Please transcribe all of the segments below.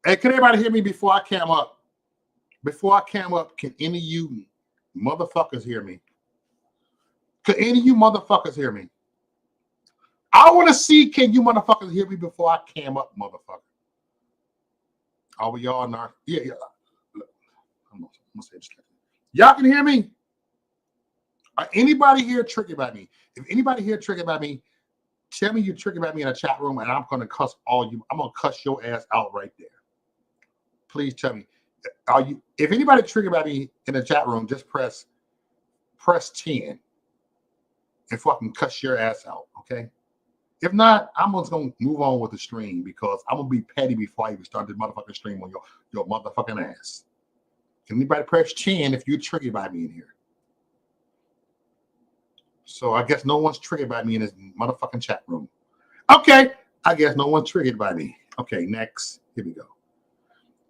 Hey, can everybody hear me before I cam up? Before I cam up, can any of you motherfuckers hear me? Can any of you motherfuckers hear me? I want to see, can you motherfuckers hear me before I cam up, motherfucker? Are we all not? Yeah. Look, I'm gonna say this. Y'all can hear me? Are anybody here triggered by me? If anybody here triggered by me, tell me you're triggered by me in a chat room, and I'm gonna cuss all you. I'm gonna cuss your ass out right there. Please tell me. Are you? If anybody triggered by me in the chat room, just press 10 and fucking cuss your ass out, okay? If not, I'm just gonna move on with the stream because I'm gonna be petty before I even start this motherfucking stream on your motherfucking ass. Can anybody press 10 if you're triggered by me in here? So I guess no one's triggered by me in this motherfucking chat room. Okay, I guess no one's triggered by me. Okay, next. Here we go.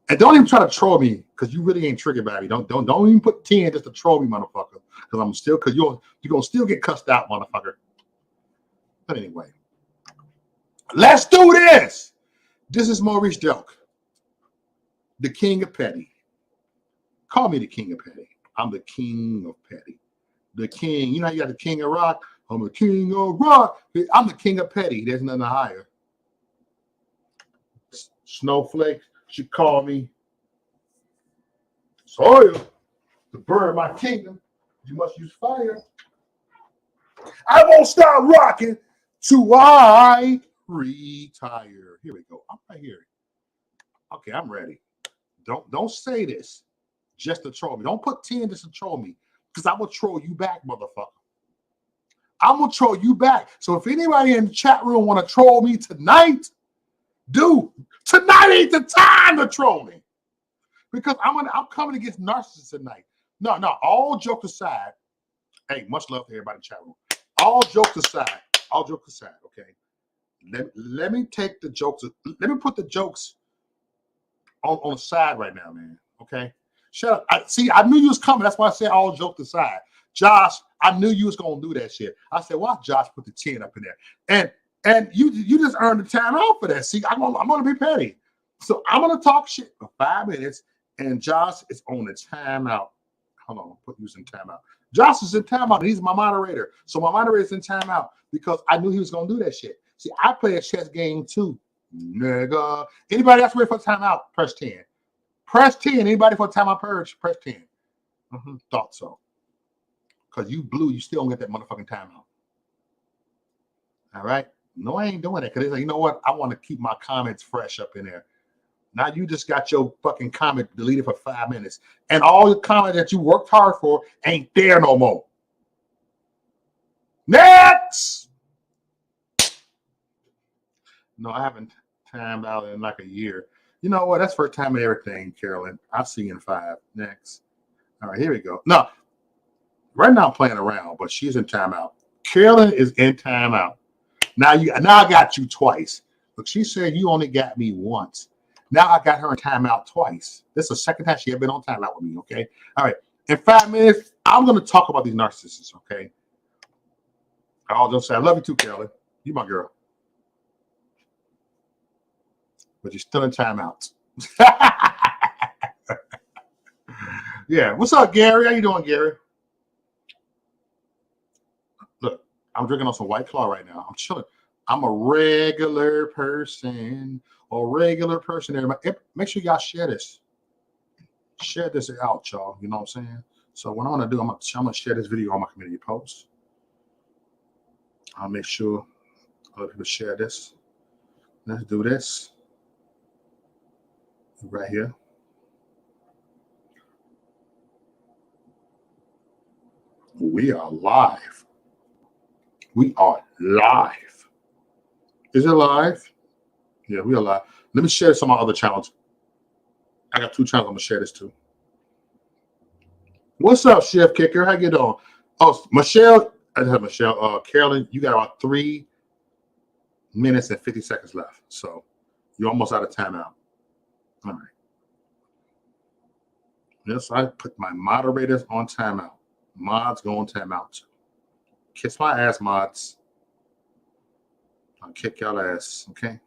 And don't even try to troll me because you really ain't triggered by me. Don't even put 10 just to troll me, motherfucker. Because you're gonna still get cussed out, motherfucker. But anyway, let's do this. This is Maurice Joke, the king of petty. Call me the king of petty. I'm the king of petty. The king. You know how you got the king of rock? I'm the king of rock. I'm the king of petty. There's nothing higher. Snowflake should call me Sawyer to burn my kingdom. You must use fire. I won't stop rocking till I retire. Here we go. I'm right here. Okay, I'm ready. Don't say this just to troll me. Don't put 10 just to troll me because I will troll you back, motherfucker. I'm gonna troll you back. So if anybody in the chat room want to troll me tonight, dude, tonight ain't the time to troll me because I'm coming against narcissists tonight. No, all jokes aside. Hey, much love to everybody in the chat room. All jokes aside, okay. Let me take the jokes. Let me put the jokes on the side right now, man. Okay, shut up. I knew you was coming. That's why I said all jokes aside. Josh, I knew you was gonna do that shit. I said, why Josh put the 10 up in there? And you just earned the time out for that. See, I'm gonna be petty. So I'm gonna talk shit for 5 minutes, and Josh is on the timeout. Hold on, put you in timeout. Josh is in timeout. He's my moderator. So my moderator is in timeout because I knew he was gonna do that shit. See, I play a chess game too, nigga. Anybody else ready for timeout? Press 10. Press 10. Anybody for timeout purge? Press 10. Thought so. Because you blew, you still don't get that motherfucking timeout. All right? No, I ain't doing it. Because like, you know what? I want to keep my comments fresh up in there. Now you just got your fucking comment deleted for 5 minutes. And all the comments that you worked hard for ain't there no more. Next! No, I haven't timed out in like a year. You know what? That's first time in everything, Carolyn. I'll see you in 5. Next. All right, here we go. No, right now I'm playing around, but she's in timeout. Carolyn is in timeout. Now I got you twice. Look, she said you only got me once. Now I got her in timeout twice. This is the second time she ever been on timeout with me, okay? All right. In 5 minutes, I'm going to talk about these narcissists, okay? I'll just say, I love you too, Carolyn. You my girl. But you're still in timeout. Yeah. What's up, Gary? How you doing, Gary? Look, I'm drinking on some White Claw right now. I'm chilling. I'm a regular person. Everybody. Make sure y'all share this. Share this out, y'all. You know what I'm saying? So what I'm gonna do, I'm gonna share this video on my community post. I'll make sure other people share this. Let's do this. Right here. We are live. We are live. Is it live? Yeah, we are live. Let me share some of my other channels. I got 2 channels I'm gonna share this to. What's up, Chef Kicker? How you doing? Oh, Michelle, Carolyn, you got about 3 minutes and 50 seconds left. So you're almost out of timeout. All right. Yes, I put my moderators on timeout. Mods go on timeout. Kiss my ass, mods. I'll kick y'all ass, okay?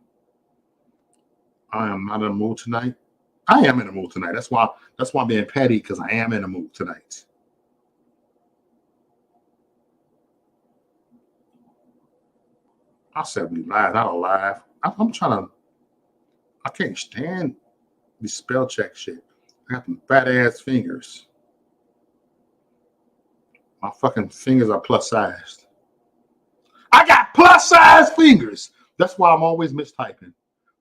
I am not in the mood tonight. I am in the mood tonight. That's why I'm being petty, because I am in the mood tonight. I said we live. I don't live. I'm trying to. I can't stand the spell check shit. I got them fat ass fingers. My fucking fingers are plus sized. I got plus size fingers. That's why I'm always mistyping.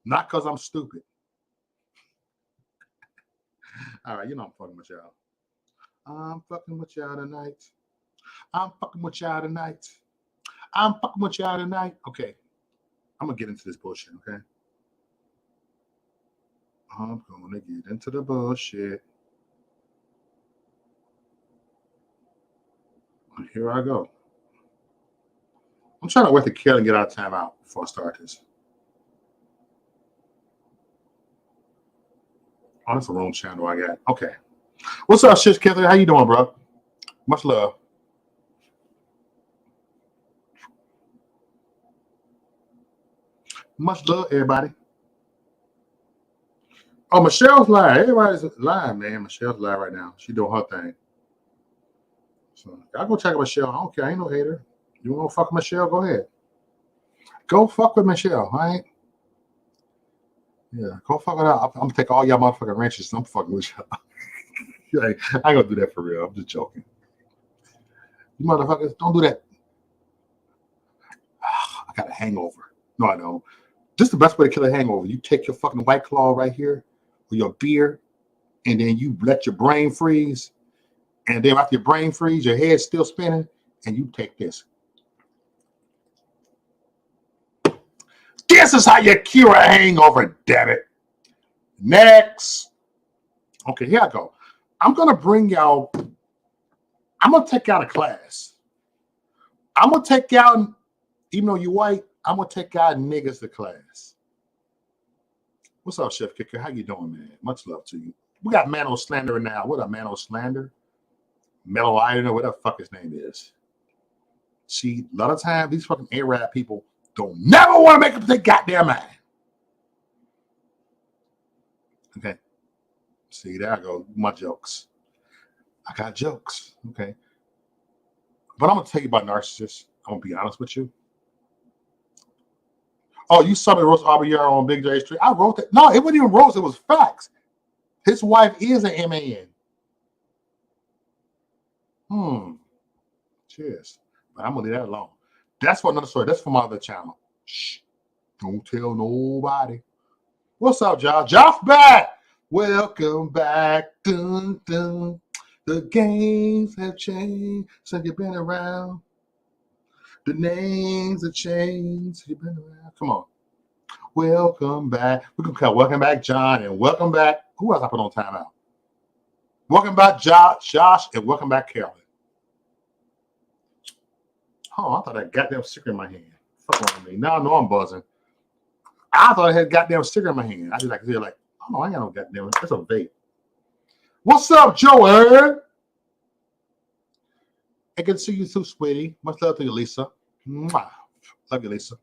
Not because I'm stupid. All right, you know I'm fucking with y'all. I'm fucking with y'all tonight. I'm fucking with y'all tonight. I'm fucking with y'all tonight. Okay. I'm going to get into this bullshit, okay? I'm going to get into the bullshit. And here I go. I'm trying to wait to kill and get out of time out before I start this. Oh, that's the wrong channel I got. Okay. What's up, Shish Killer? How you doing, bro? Much love. Much love, everybody. Oh, Michelle's live. Everybody's live, man. Michelle's live right now. She doing her thing. So y'all go check out Michelle. I don't care. I ain't no hater. You want to fuck with Michelle? Go ahead. Go fuck with Michelle, all right? Yeah, go fuck with her. I'm going to take all y'all motherfucking wrenches. I'm fucking with y'all. I ain't going to do that for real. I'm just joking. You motherfuckers, don't do that. I got a hangover. No, I don't. This is the best way to kill a hangover. You take your fucking White Claw right here with your beer, and then you let your brain freeze. And then after your brain freeze, your head's still spinning, and you take this. This is how you cure a hangover, damn it. Next. Okay, here I go. I'm going to bring y'all, I'm going to take out a class. I'm going to take out, even though you're white, I'm going to take out niggas to class. What's up, Chef Kicker? How you doing, man? Much love to you. We got Mano Slander now. What up, Mano Slander? Mellow Iron, or whatever the fuck his name is. See, a lot of times, these fucking Arab people don't never want to make up their goddamn mind. Okay. See, there I go. My jokes. I got jokes. Okay. But I'm going to tell you about narcissists. I'm going to be honest with you. Oh, you saw me roast Abiyaru on Big J Street. I wrote that. No, it wasn't even roast. It was facts. His wife is an MAN. Cheers. But I'm going to leave that alone. That's for another story. That's for my other channel. Shh. Don't tell nobody. What's up, Josh? Josh back. Welcome back. Dun, dun. The games have changed since you've been around. The names have changed since you've been around. Come on. Welcome back. We can call welcome back, John, and welcome back. Who else I put on timeout? Welcome back, Josh, and welcome back, Carolyn. Oh, I thought I had goddamn sticker in my hand. Fuck on me. Now I know I'm buzzing. I thought I had goddamn sticker in my hand. I just like to feel like, oh no, I ain't got no goddamn. That's a vape. What's up, Joey? I can see you too, sweetie. Much love to you, Lisa. Mwah. Love you, Lisa.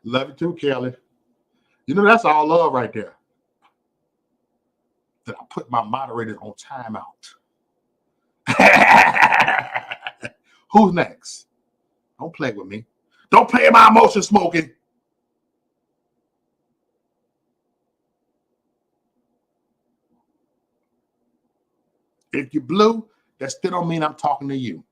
Love you too, Kelly. You know, that's all love right there. That I put my moderators on timeout. Who's next? Don't play with me. Don't play in my emotion smoking. If you're blue, that still don't mean I'm talking to you.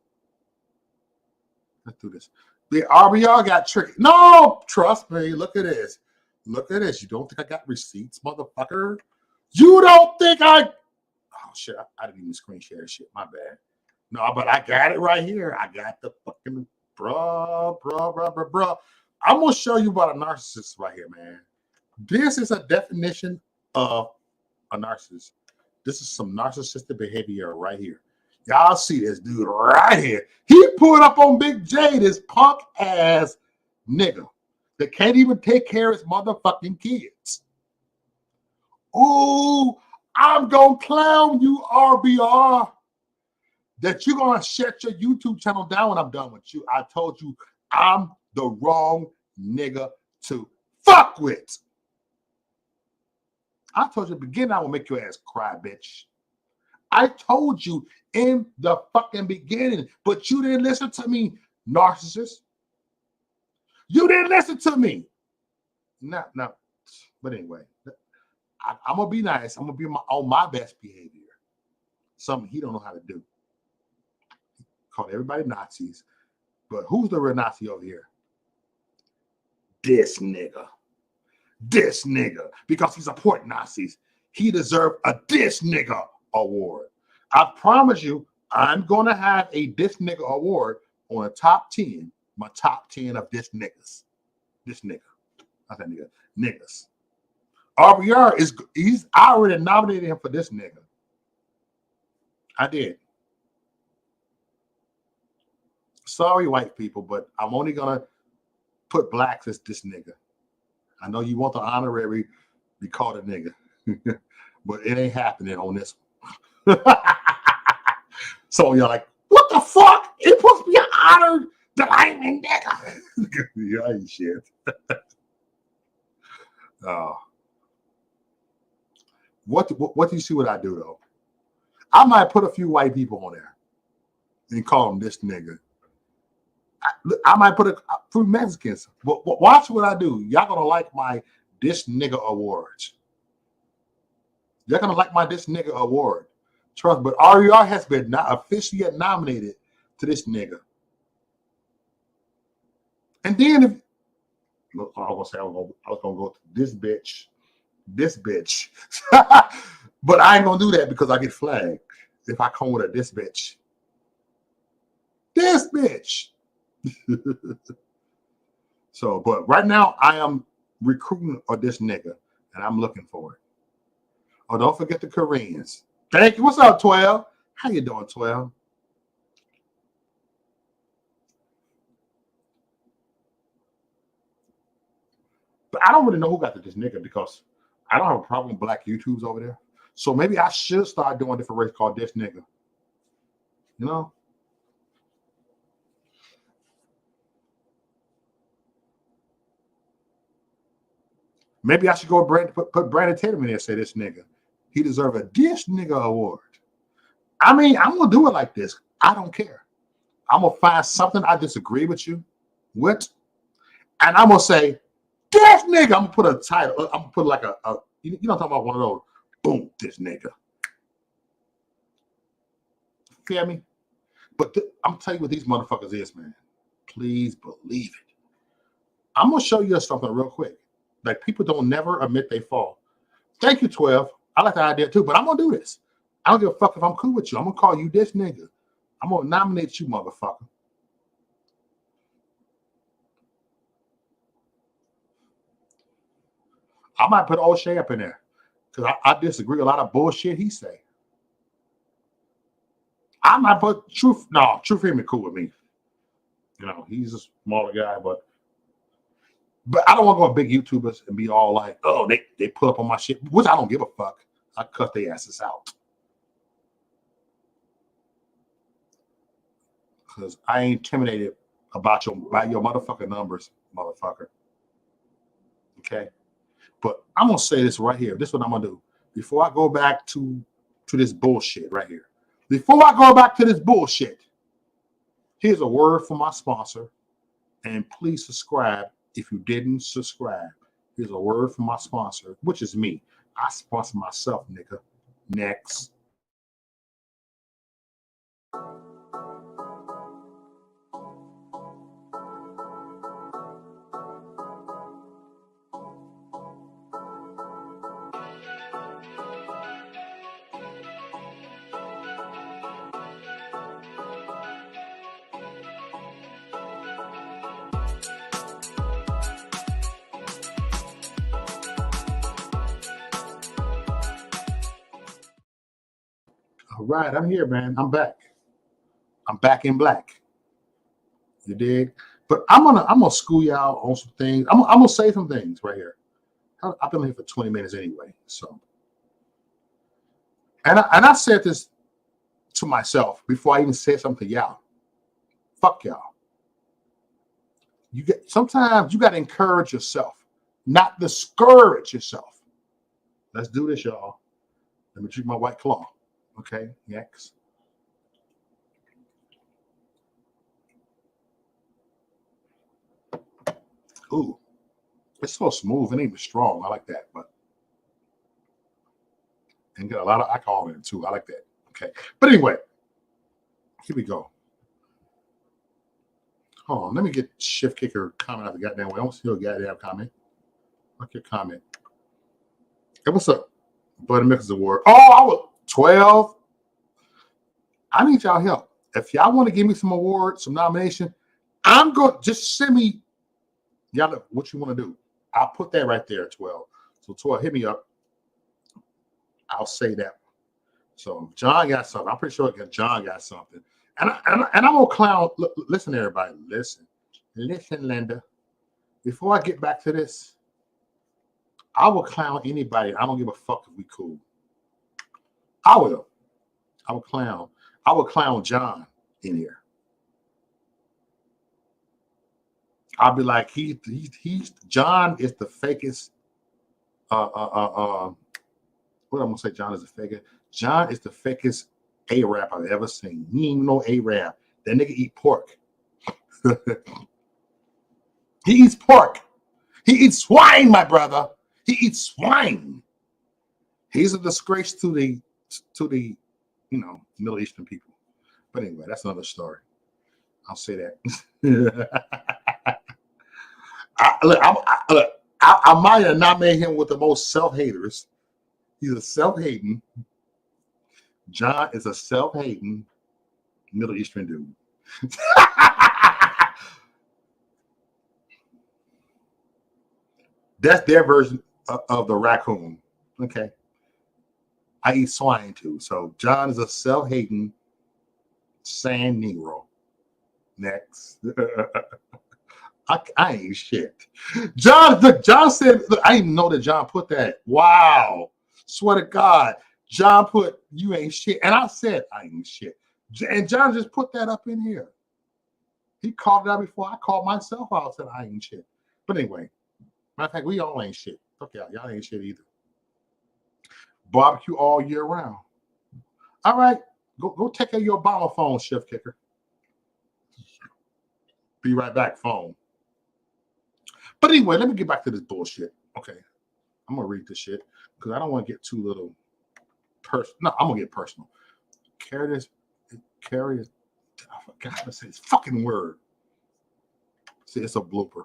Let's do this. The RBR got tricky. No, trust me. Look at this. Look at this. You don't think I got receipts, motherfucker? You don't think I... Oh, shit. I didn't even screen share this shit. My bad. No, but I got it right here. I got the fucking... Bruh. I'm going to show you about a narcissist right here, man. This is a definition of a narcissist. This is some narcissistic behavior right here. Y'all see this dude right here. He pulled up on Big J, this punk ass nigga that can't even take care of his motherfucking kids. Ooh, I'm gonna clown you, RBR. that you're gonna shut your YouTube channel down when I'm done with you. I told you I'm the wrong nigga to fuck with. I told you at the beginning I will make your ass cry, bitch. I told you in the fucking beginning, but you didn't listen to me, narcissist. You didn't listen to me. No. But anyway, I'm gonna be nice. I'm gonna be on my best behavior. Something he don't know how to do. Call everybody Nazis, but who's the real Nazi over here? This nigga. This nigga, because he support Nazis. He deserved a this nigga award. I promise you, I'm gonna have a this nigga award on a top 10, my top 10 of this niggas. This nigga. Not that nigga. Niggas. RBR I already nominated him for this nigga. I did. Sorry, white people, but I'm only gonna put blacks as this nigga. I know you want the honorary be called a nigga, but it ain't happening on this one. So you're like, what the fuck? It's supposed to be an honor that I'm a nigga. Yeah, you shit. What do you see what I do though? I might put a few white people on there and call them this nigga. I might put a few Mexicans. But watch what I do. Y'all gonna like my this nigga awards. Y'all gonna like my this nigga award. Trust, but RER has been not officially yet nominated to this nigga. And then if I was gonna go to this bitch, but I ain't gonna do that because I get flagged if I come with a this bitch. So, but right now I am recruiting for this nigga, and I'm looking for it. Oh, don't forget the Koreans. Thank you. What's up, 12? How you doing, 12? But I don't really know who got to this nigga because I don't have a problem with black YouTubes over there. So maybe I should start doing a different race called this nigga. You know? Maybe I should go put Brandon Tatum in there and say this nigga. He deserves a this nigga award. I mean, I'm going to do it like this. I don't care. I'm going to find something I disagree with you with, and I'm going to say, this nigga. I'm going to put a title. I'm going to put like you know what I'm talking about, one of those, boom, this nigga. Feel me? But I'm telling you what these motherfuckers is, man. Please believe it. I'm going to show you something real quick. Like, people don't never admit they fall. Thank you, 12. I like the idea too, but I'm going to do this. I don't give a fuck if I'm cool with you. I'm going to call you this nigga. I'm going to nominate you, motherfucker. I might put O'Shea up in there because I disagree with a lot of bullshit he say. I might put Truth. No, Truth Freeman cool with me. You know, he's a smaller guy, but I don't want to go with big YouTubers and be all like, oh, they put up on my shit, which I don't give a fuck. I cut their asses out. Because I ain't intimidated by your motherfucking numbers, motherfucker. Okay? But I'm going to say this right here. This is what I'm going to do. Before I go back to this bullshit right here. Before I go back to this bullshit, here's a word from my sponsor. And please subscribe if you didn't subscribe. Here's a word from my sponsor, which is me. I sponsor myself, nigga. Next. All right, I'm here, man. I'm back. I'm back in black. You dig? But I'm gonna school y'all on some things. I'm gonna say some things right here. I've been here for 20 minutes anyway. So, and I said this to myself before I even said something to y'all. Fuck y'all. Sometimes you got to encourage yourself, not discourage yourself. Let's do this, y'all. Let me drink my White Claw. Okay, next. Ooh, it's so smooth. It ain't even strong. I like that, but and get a lot of alcohol in it too. I like that. Okay, but anyway, here we go. Hold on, let me get Shift Kicker comment out the goddamn way. I don't see a goddamn comment. What's your comment? Hey, what's up? Buttermilk's Award. Oh, I was 12. I need y'all help. If y'all want to give me some awards, some nomination, I'm going to just send me y'all know what you want to do. I'll put that right there, 12. So 12, hit me up. I'll say that. So John got something. I'm pretty sure John got something. And I'm gonna clown. Look, listen, everybody. Listen, Linda. Before I get back to this, I will clown anybody. I don't give a fuck if we cool. I will. I will clown. I will clown John in here. I'll be like, he's John is the fakest. What I'm gonna say, John is the fakest. John is the fakest A-rap I've ever seen. He ain't no A-rap. That nigga eat pork. He eats pork. He eats swine, my brother. He eats swine. He's a disgrace to the Middle Eastern people. But anyway, that's another story. I'll say that. I might have not made him with the most self-haters. He's a self-hating. John is a self-hating Middle Eastern dude. That's their version of the raccoon. Okay. I eat swine too. So John is a self-hating sand Negro. Next. I ain't shit. John said, look, I didn't know that John put that. Wow. Swear to God. John put, you ain't shit. And I said, I ain't shit. And John just put that up in here. He called it out before I called myself out and said, I ain't shit. But anyway, matter of fact, we all ain't shit. Fuck y'all. Y'all ain't shit either. Barbecue all year round. All right. Go take care of your Obama phone, Shift Kicker. Be right back, phone. But anyway, let me get back to this bullshit. Okay. I'm going to read this shit because I don't want to get too little personal. No, I'm going to get personal. Carry this. I forgot to say this fucking word. See, it's a blooper.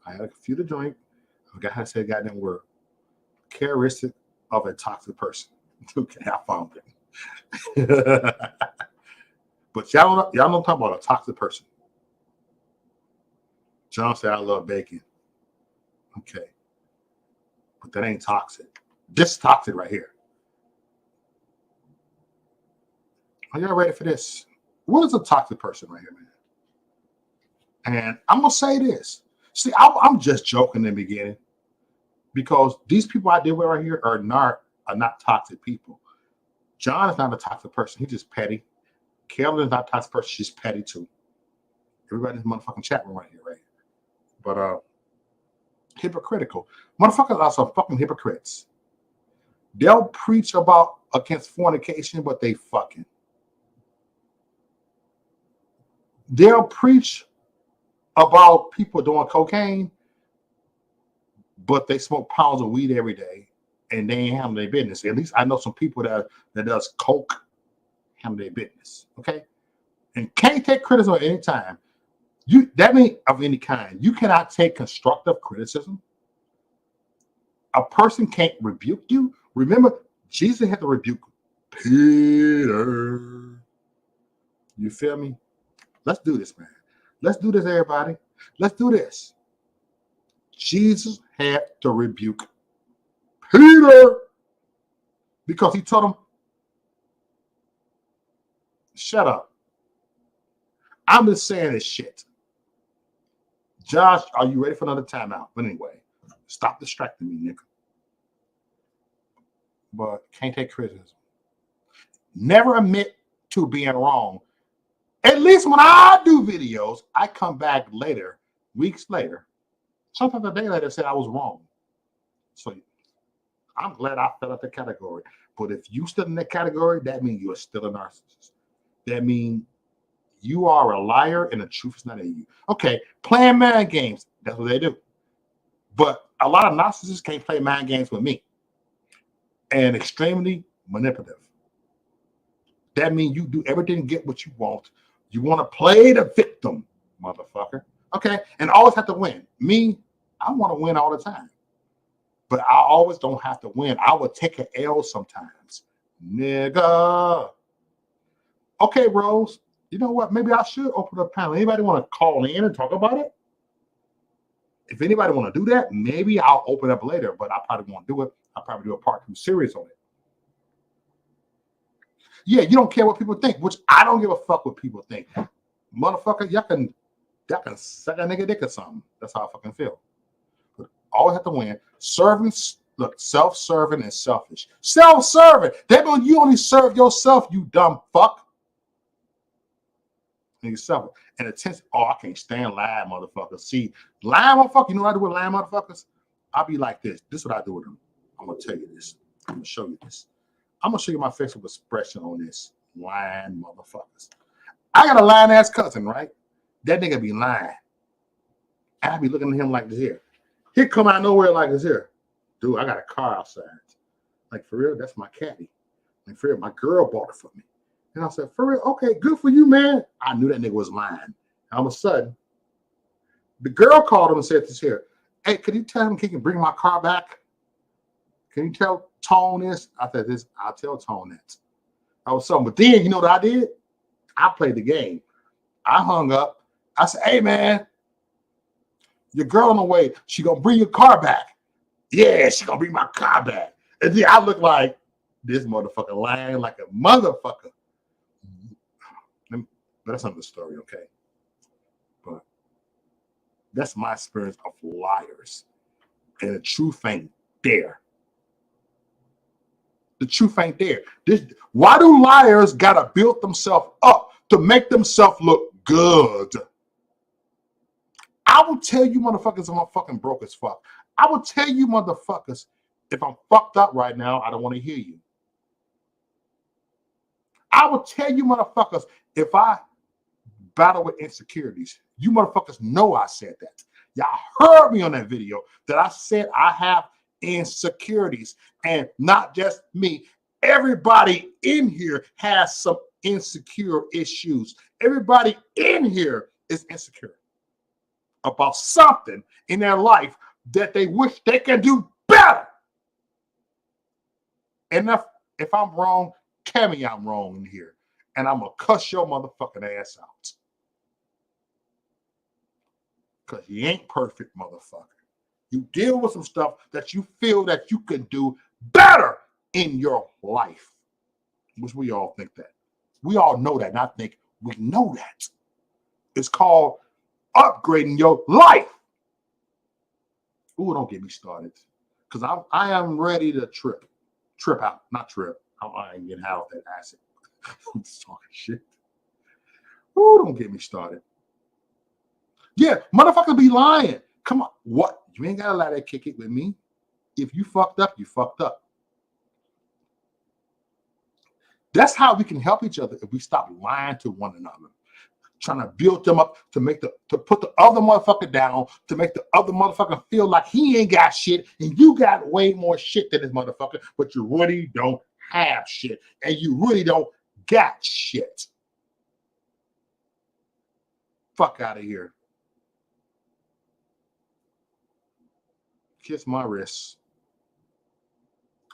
I had a few to drink. I forgot how to say a goddamn word. Characteristic of a toxic person. Okay, I found it. But y'all don't talk about a toxic person. John said, I love bacon. Okay. But that ain't toxic. This is toxic right here. Are y'all ready for this? What is a toxic person right here, man? And I'm going to say this. See, I'm just joking in the beginning because these people I deal with right here are not toxic people. John is not a toxic person. He's just petty. Kelvin is not a toxic person. She's petty too. Everybody in this motherfucking chat room right here, right? But hypocritical. Motherfuckers are some fucking hypocrites. They'll preach against fornication, but they fucking. They'll preach about people doing cocaine, but they smoke pounds of weed every day and they ain't handling their business. At least I know some people that does coke handle their business. Okay. And can't take criticism at any time. That means of any kind. You cannot take constructive criticism. A person can't rebuke you. Remember, Jesus had to rebuke Peter. You feel me? Let's do this, man. Let's do this, everybody. Let's do this. Jesus had to rebuke Peter because he told him, shut up. I'm just saying this shit. Josh, are you ready for another timeout? But anyway, stop distracting me, nigga. But can't take criticism. Never admit to being wrong. At least when I do videos, I come back later, weeks later, sometimes a day later, say I was wrong. So I'm glad I fell out the category. But if you still in that category, that means you're still a narcissist. That means you are a liar and the truth is not in you. Okay, playing mind games, that's what they do. But a lot of narcissists can't play mind games with me. And extremely manipulative. That means you do everything to get what you want. You want to play the victim, motherfucker. Okay, and always have to win. Me, I want to win all the time. But I always don't have to win. I would take an L sometimes. Nigga. Okay, Rose. You know what? Maybe I should open a panel. Anybody want to call in and talk about it? If anybody want to do that, maybe I'll open up later, but I probably won't do it. I'll probably do a part 2 series on it. Yeah, you don't care what people think, which I don't give a fuck what people think. Motherfucker, y'all can suck a nigga dick or something. That's how I fucking feel. But always have to win. Serving, look, self-serving and selfish. Self-serving. That means you only serve yourself, you dumb fuck. And yourself. And attention, I can't stand lying motherfuckers. See, lying motherfuckers, you know what I do with lying motherfuckers? I'll be like this. This is what I do with them. I'm gonna tell you this. I'm gonna show you this. I'm gonna show you my facial expression on this. Lying motherfuckers. I got a lying ass cousin, right? That nigga be lying. And I be looking at him like this here. He come out of nowhere like this here. Dude, I got a car outside. Like, for real, that's my caddy. Like, for real, my girl bought it for me. And I said, for real, okay, good for you, man. I knew that nigga was lying. And all of a sudden, the girl called him and said this here. Hey, can you tell him he can bring my car back? Can you tell Tone this? I said, this, I'll tell Tone that. I was something. But then, you know what I did? I played the game. I hung up. I said, hey, man, your girl on the way, she gonna bring your car back. Yeah, she gonna bring my car back. And then I look like this motherfucker lying like a motherfucker. But that's another story, okay? But that's my experience of liars. And the truth ain't there. The truth ain't there. Why do liars gotta build themselves up to make themselves look good? I will tell you motherfuckers I'm fucking broke as fuck. I will tell you motherfuckers if I'm fucked up right now, I don't want to hear you. I will tell you motherfuckers if I battle with insecurities. You motherfuckers know I said that. Y'all heard me on that video that I said I have insecurities, and not just me. Everybody in here has some insecure issues. Everybody in here is insecure about something in their life that they wish they can do better. And if I'm wrong, tell me I'm wrong in here, and I'm gonna cuss your motherfucking ass out. Because you ain't perfect, motherfucker. You deal with some stuff that you feel that you can do better in your life. Which we all think that. We all know that, and I think we know that. It's called upgrading your life. Ooh, don't get me started. Because I am ready to trip out, not trip. I ain't getting out of that acid. I'm just talking shit. Ooh, don't get me started. Yeah, motherfucker be lying. Come on. What? You ain't gotta let that kick it with me. If you fucked up, you fucked up. That's how we can help each other if we stop lying to one another. Trying to build them up to put the other motherfucker down, to make the other motherfucker feel like he ain't got shit, and you got way more shit than this motherfucker, but you really don't have shit, and you really don't got shit. Fuck out of here. Kiss my wrists.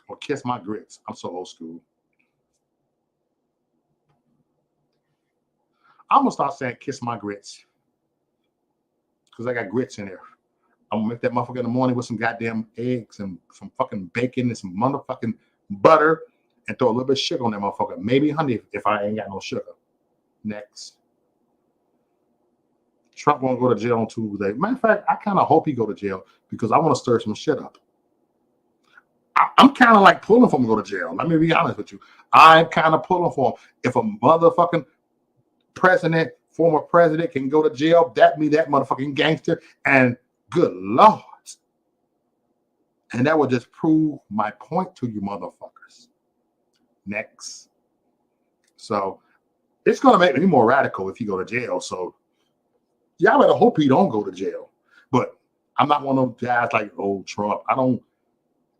Or kiss my grits. I'm so old school. I'm gonna start saying kiss my grits. Because I got grits in there. I'm gonna make that motherfucker in the morning with some goddamn eggs and some fucking bacon and some motherfucking butter and throw a little bit of sugar on that motherfucker. Maybe honey if I ain't got no sugar. Next. Trump won't go to jail on Tuesday. Matter of fact, I kind of hope he go to jail because I want to stir some shit up. I'm kind of like pulling for him to go to jail. Let me be honest with you. I'm kind of pulling for him. If a motherfucking president, former president can go to jail, that means that motherfucking gangster. And good Lord. And that would just prove my point to you motherfuckers. Next. So it's going to make me more radical if you go to jail. So y'all better hope he don't go to jail. But I'm not one of those guys like, oh, Trump. I don't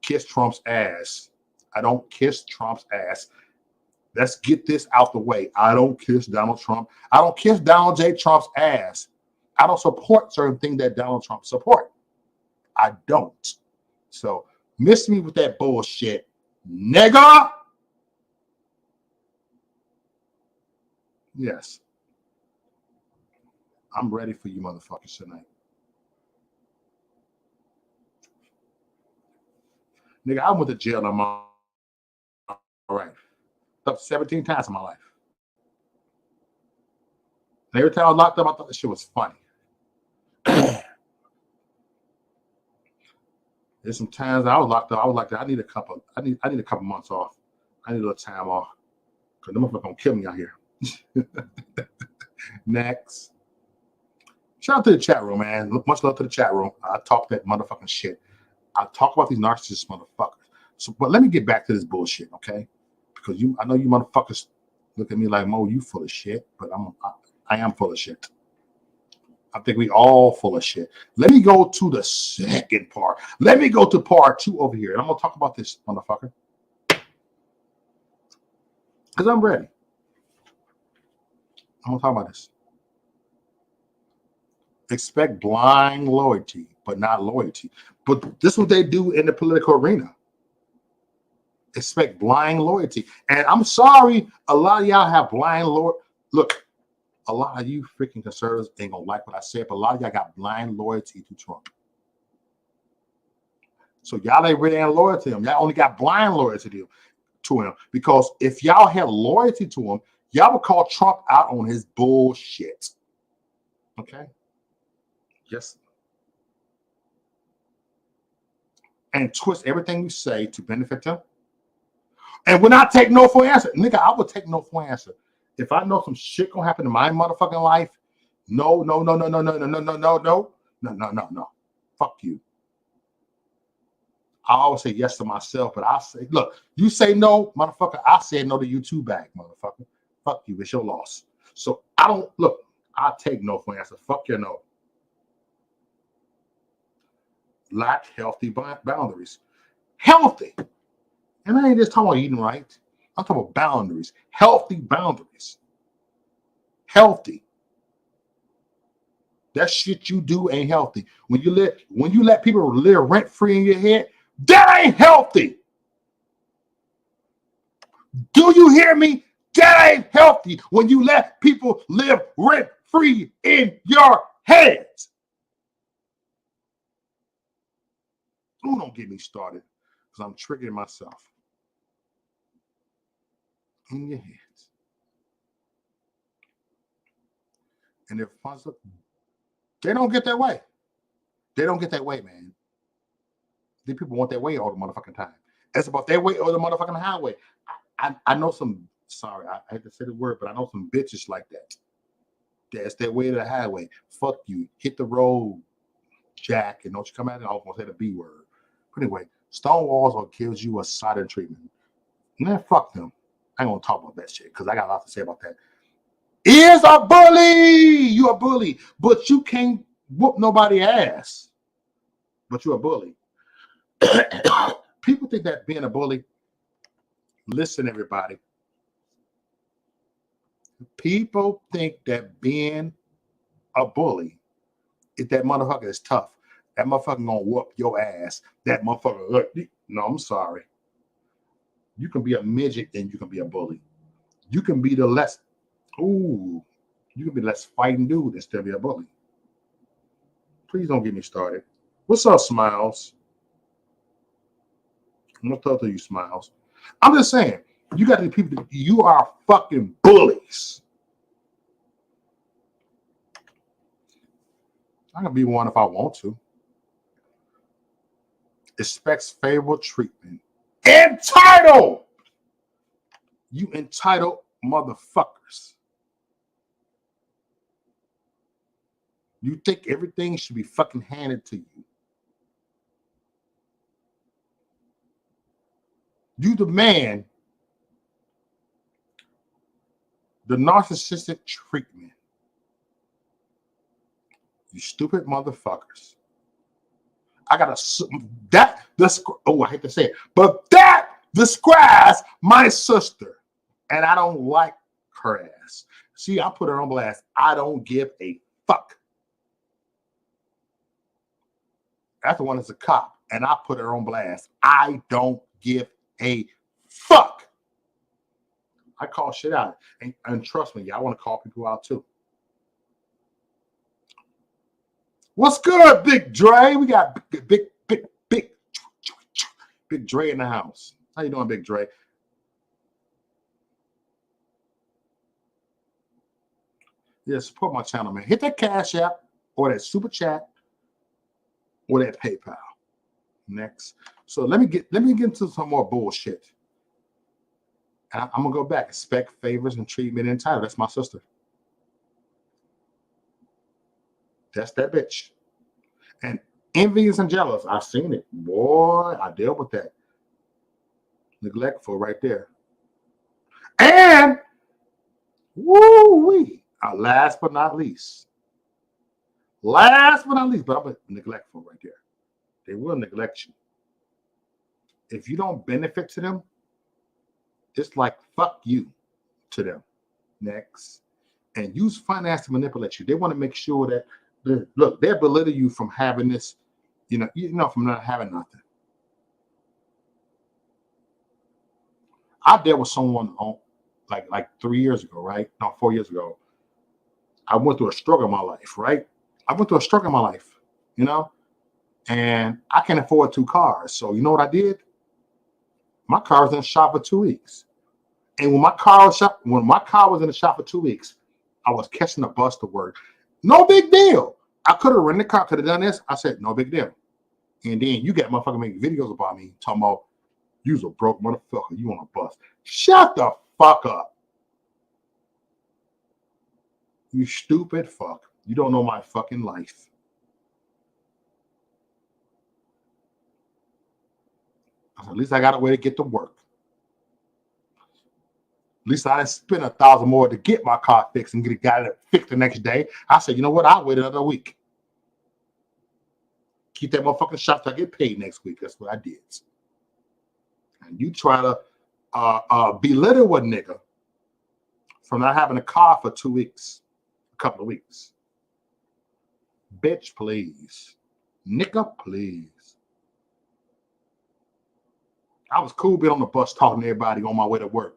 kiss Trump's ass. I don't kiss Trump's ass. Let's get this out the way. I don't kiss Donald Trump. I don't kiss Donald J. Trump's ass. I don't support certain things that Donald Trump support. I don't. So miss me with that bullshit, nigga. Yes. I'm ready for you motherfuckers tonight. Nigga, I went to jail in my life. Up 17 times in my life. And every time I was locked up, I thought this shit was funny. There's some times I was locked up. I was like, I need a couple months off. I need a little time off. Because the motherfucker gonna kill me out here. Next. Shout out to the chat room, man. Much love to the chat room. I talk that motherfucking shit. I talk about these narcissist motherfuckers. So, but let me get back to this bullshit, okay? Because I know you motherfuckers look at me like, Mo, you full of shit. But I am full of shit. I think we all full of shit. Let me go to the second part. Let me go to part 2 over here. And I'm going to talk about this, motherfucker. Because I'm ready. I'm going to talk about this. Expect blind loyalty, but not loyalty. But this is what they do in the political arena. Expect blind loyalty. And I'm sorry, a lot of y'all have blind loyalty. Look, a lot of you freaking conservatives ain't gonna like what I said, but a lot of y'all got blind loyalty to Trump. So y'all ain't really ain't loyal to him. Y'all only got blind loyalty to him. Because if y'all had loyalty to him, y'all would call Trump out on his bullshit. Okay? Yes. And twist everything you say to benefit him. And when I take no for an answer, nigga, I would take no for an answer. If I know some shit gonna happen in my motherfucking life, no. Fuck you. I always say yes to myself, but I say, look, you say no, motherfucker, I say no to you too back, motherfucker. Fuck you, it's your loss. So I don't, look, I take no for an answer. Fuck your no. Lack healthy boundaries. Healthy. And I ain't just talking about eating right. I'm talking about boundaries. Healthy boundaries. Healthy. That shit you do ain't healthy. When you let people live rent-free in your head, that ain't healthy. Do you hear me? That ain't healthy when you let people live rent-free in your heads. Oh, don't get me started because I'm triggering myself. In your heads. And if they don't get that way. They don't get that way, man. These people want their way all the motherfucking time. It's about their way or the motherfucking highway. I know some, sorry, I hate to say the word, but I know some bitches like that. That's their way to the highway. Fuck you. Hit the road, Jack, and don't you come out and I was gonna say the B word. But anyway, Stonewall's what gives you a silent treatment. Man, fuck them. I ain't gonna talk about that shit because I got a lot to say about that. Is a bully. You a bully, but you can't whoop nobody ass. But you're a bully. People think that being a bully. Listen, everybody. People think that being a bully is that motherfucker is tough. That motherfucker gonna whoop your ass. That motherfucker. No, I'm sorry. You can be a midget and you can be a bully. You can be the less. Ooh. You can be less fighting dude and still be a bully. Please don't get me started. What's up, Smiles? I'm gonna talk to you, Smiles. I'm just saying, you got the people. You are fucking bullies. I can be one if I want to. Expects favorable treatment, Entitled. You entitled motherfuckers. You think everything should be fucking handed to you. You demand the narcissistic treatment. You stupid motherfuckers. I hate to say it, but that describes my sister, and I don't like her ass. See, I put her on blast. I don't give a fuck. That's the one that's a cop, and I put her on blast. I don't give a fuck. I call shit out, and trust me, I want to call people out too. What's good, Big Dre? We got big Dre in the house. How you doing, Big Dre? Yeah, support my channel, man. Hit that Cash App or that Super Chat or that PayPal. Next. So let me get into some more bullshit. And I'm gonna go back. Expect favors and treatment entitled. That's my sister. That's that bitch. And envious and jealous. I've seen it. Boy, I deal with that. Neglectful right there. And woo-wee. Last but not least. But I'm neglectful right there. They will neglect you. If you don't benefit to them, it's like fuck you to them. Next. And use finance to manipulate you. They want to make sure that look, they belittle you from having this, from not having nothing. I dealt with someone on like 3 years ago, right? No, 4 years ago. I went through a struggle in my life, right? And I can't afford 2 cars. So you know what I did? My car was in the shop for 2 weeks. And when my car was in the shop for 2 weeks, I was catching a bus to work. No big deal. I could have rented a car, could have done this. I said, no big deal. And then you got motherfucker making videos about me, talking about you's a broke motherfucker, you on a bus. Shut the fuck up. You stupid fuck. You don't know my fucking life. I said, at least I got a way to get to work. At least I didn't spend $1,000 more to get my car fixed and got it fixed the next day. I said, you know what? I'll wait another week. Keep that motherfucking shop till I get paid next week. That's what I did. And you try to belittle a nigga from not having a car for 2 weeks, a couple of weeks. Bitch, please. Nigga, please. I was cool being on the bus talking to everybody on my way to work.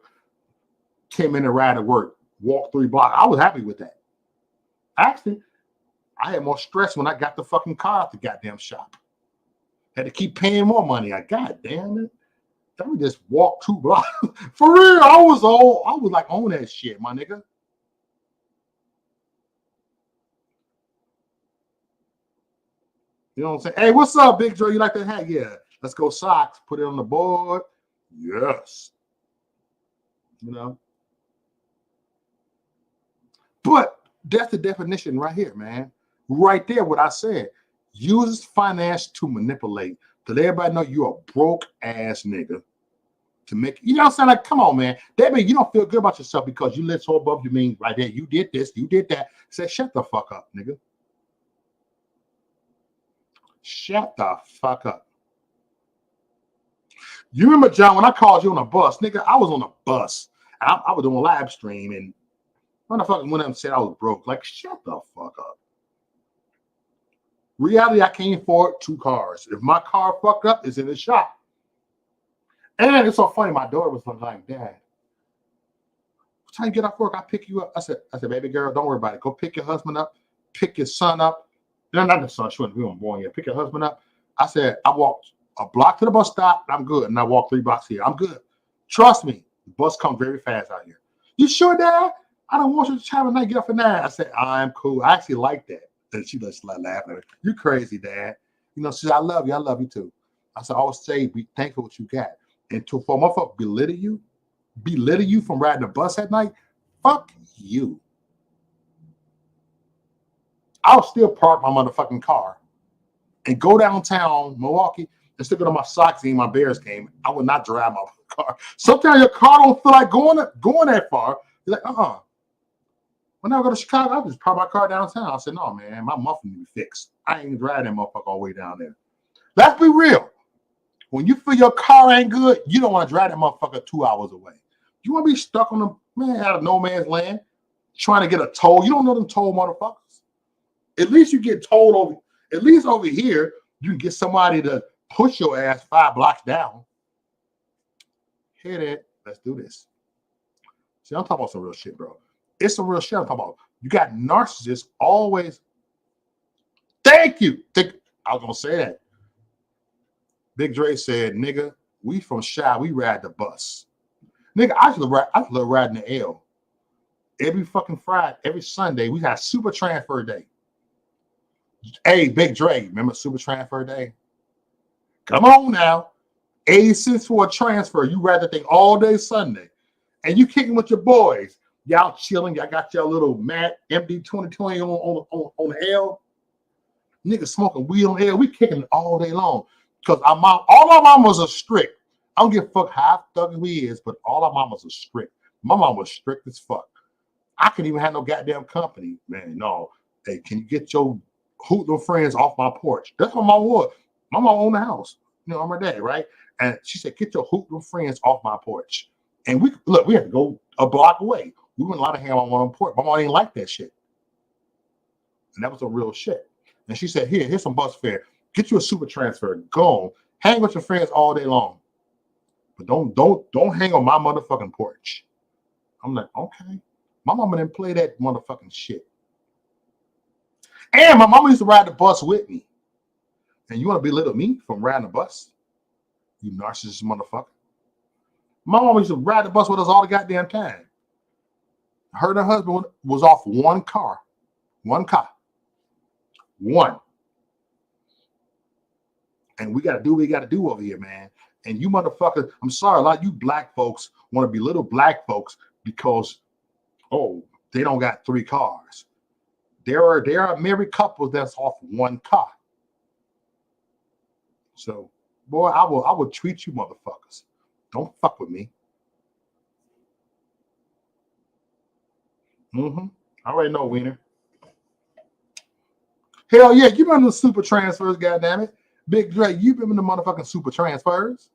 10-minute ride to work, walk 3 blocks. I was happy with that. Actually, I had more stress when I got the fucking car at the goddamn shop. Had to keep paying more money. God damn it. Let me just walk 2 blocks. For real, I was like on that shit, my nigga. You know what I'm saying? Hey, what's up, Big Dre? You like that hat? Yeah. Let's go socks. Put it on the board. Yes. But that's the definition right here, man. Right there, what I said. Use finance to manipulate. To let everybody know you're a broke ass nigga. To make, you know what I'm saying? Like, come on, man. That means you don't feel good about yourself because you live so above your means right there. You did this, you did that. Say, shut the fuck up, nigga. Shut the fuck up. You remember, John, when I called you on a bus, nigga, I was on a bus. I was doing a live stream and motherfucker went up and said I was broke. Like, shut the fuck up. Reality, I can't afford 2 cars. If my car fucked up, it's in the shop. And it's so funny, my daughter was like, Dad, what time you get off work? I'll pick you up. I said, baby girl, don't worry about it. Go pick your husband up, pick your son up. No, not the son, she wasn't born yet. Pick your husband up. I said, I walked a block to the bus stop, I'm good. And I walked 3 blocks here. I'm good. Trust me, the bus comes very fast out here. You sure, Dad? I don't want you to have a night, get up for 9. I said, I'm cool. I actually like that. And she just laughing at her. You crazy, Dad. She said, I love you too. I said, always say, be thankful for what you got. And to for a motherfucker belittle you from riding the bus at night, fuck you. I'll still park my motherfucking car and go downtown Milwaukee and still go to my Sox game, my Bears game. I would not drive my car. Sometimes your car don't feel like going that far. You're like, when I go to Chicago, I just park my car downtown. I said, no, man, my muffler need to be fixed. I ain't driving that motherfucker all the way down there. Let's be real. When you feel your car ain't good, you don't want to drive that motherfucker 2 hours away. You want to be stuck on the man out of no man's land trying to get a toll. You don't know them toll motherfuckers. At least you get told over. At least over here, you can get somebody to push your ass 5 blocks down. Hear that? Let's do this. See, I'm talking about some real shit, bro. It's some real shit I'm talking about. You got narcissists always. Thank you. I was going to say that. Big Dre said, nigga, we from Chi, we ride the bus. Nigga, I love riding the L. Every fucking Friday, every Sunday, we had Super Transfer Day. Hey, Big Dre, remember Super Transfer Day? Come on now. 80 cents for a transfer. You ride the thing all day Sunday. And you kicking with your boys. Y'all chilling. Y'all got your little Matt MD 2020 on the L. Niggas smoking weed on the L. We kicking it all day long. Because all our mamas are strict. I don't give a fuck how thuggy we is, but all our mamas are strict. My mom was strict as fuck. I couldn't even have no goddamn company. Man, no. Hey, can you get your hoodlum friends off my porch? That's what my mom was. My mom owned the house. You know, I'm her dad, right? And she said, get your hoodlum friends off my porch. And we had to go a block away. We wouldn't allow to hang on one porch. My mom didn't like that shit. And that was a real shit. And she said, here's some bus fare. Get you a super transfer. Go on. Hang with your friends all day long. But don't hang on my motherfucking porch. I'm like, okay. My mama didn't play that motherfucking shit. And my mama used to ride the bus with me. And you want to belittle me from riding the bus? You narcissist motherfucker. My mama used to ride the bus with us all the goddamn time. Her and her husband was off one car. One car. One. And we got to do what we got to do over here, man. And you motherfuckers, I'm sorry, a lot of you black folks want to belittle black folks because, they don't got 3 cars. There are married couples that's off one car. So, boy, I will treat you motherfuckers. Don't fuck with me. I already know, Wiener. Hell yeah, you remember the super transfers, goddammit. Big Dre, you remember the motherfucking super transfers?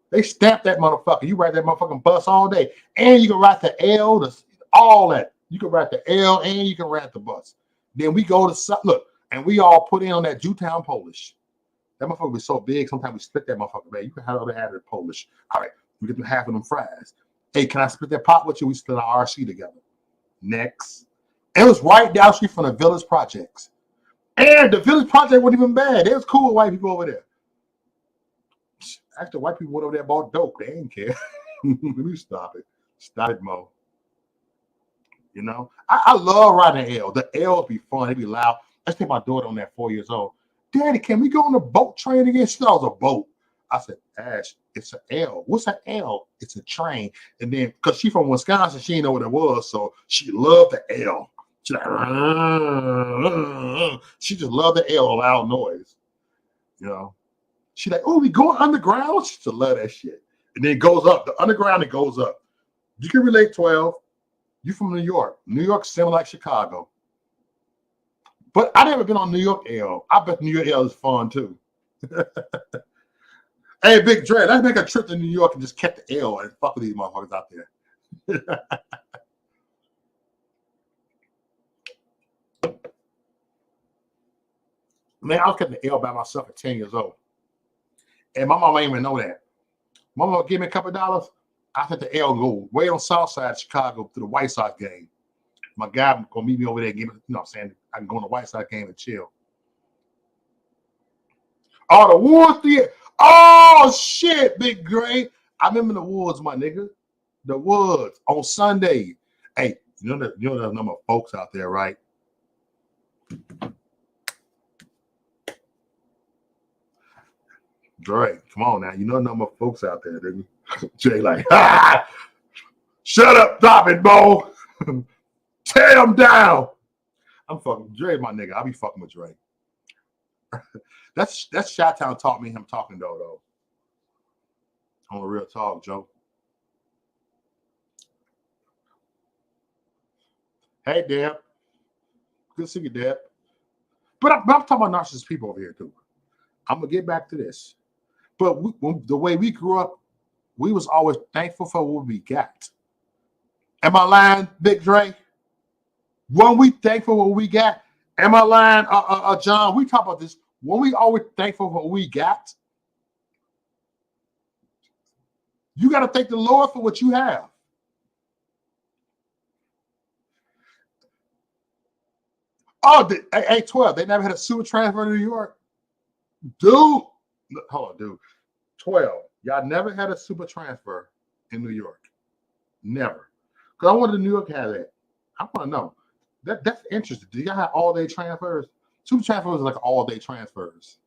They stamped that motherfucker. You ride that motherfucking bus all day. And you can ride the L, all that. You can ride the L and you can ride the bus. Then we go to, look, and we all put in on that Jewtown Polish. That motherfucker be so big, sometimes we split that motherfucker, man. You can have it Polish. All right, we get them half of them fries. Hey, can I split that pot with you? We split our RC together. Next. It was right down the street from the Village Projects. And the Village Project wasn't even bad. They was cool with white people over there. Actually, white people went over there and bought dope. They didn't care. Let me stop it. Stop it, Mo. You know? I love riding the L. The L's be fun. They be loud. Let's take my daughter on that 4 years old. Daddy, can we go on the boat train again? She thought it was a boat. I said, Ash, it's an L. What's an L? It's a train. And then, because she from Wisconsin, she didn't know what it was, so she loved the L. She like, she just loved the L, loud noise. You know? She like, we going underground? She just love that shit. And then it goes up. The underground, it goes up. You can relate, 12. You from New York. New York's similar like Chicago. But I never been on New York L. I bet New York L is fun too. Hey, Big Dre, let's make a trip to New York and just catch the L and fuck with these motherfuckers out there. Man, I was catching the L by myself at 10 years old. And my mama ain't even know that. My mama gave me a couple of dollars. I took the L and go way on South Side of Chicago to the White Sox game. My guy gonna meet me over there and give me, you know what I'm saying? I can go on the White Sox game and chill. Oh, the Woods Theater. Oh, shit, Big Dre. I remember the Woods, my nigga. The Woods on Sunday. Hey, you know the number of folks out there, right? Dre, come on now. You know no more folks out there, didn't you? Jay like, ha! Shut up, drop it, Bo. Tear him down. I'm fucking Dre, my nigga. I'll be fucking with Dre. That's Chi-Town taught me him talking though. On a real talk, Joe. Hey, Deb. Good to see you, Deb. But I'm talking about narcissist people over here too. I'm gonna get back to this. But the way we grew up, we was always thankful for what we got. Am I lying, Big Dre? When we thankful for what we got, am I lying, John? We talk about this. When we always thankful for what we got, you got to thank the Lord for what you have. Oh, A12, they never had a super transfer to New York? Dude, hold on, dude. 12, y'all never had a super transfer in New York. Never. Because I wanted New York to have that. I want to know. That's interesting. Do y'all have all-day transfers? Super transfers are like all-day transfers.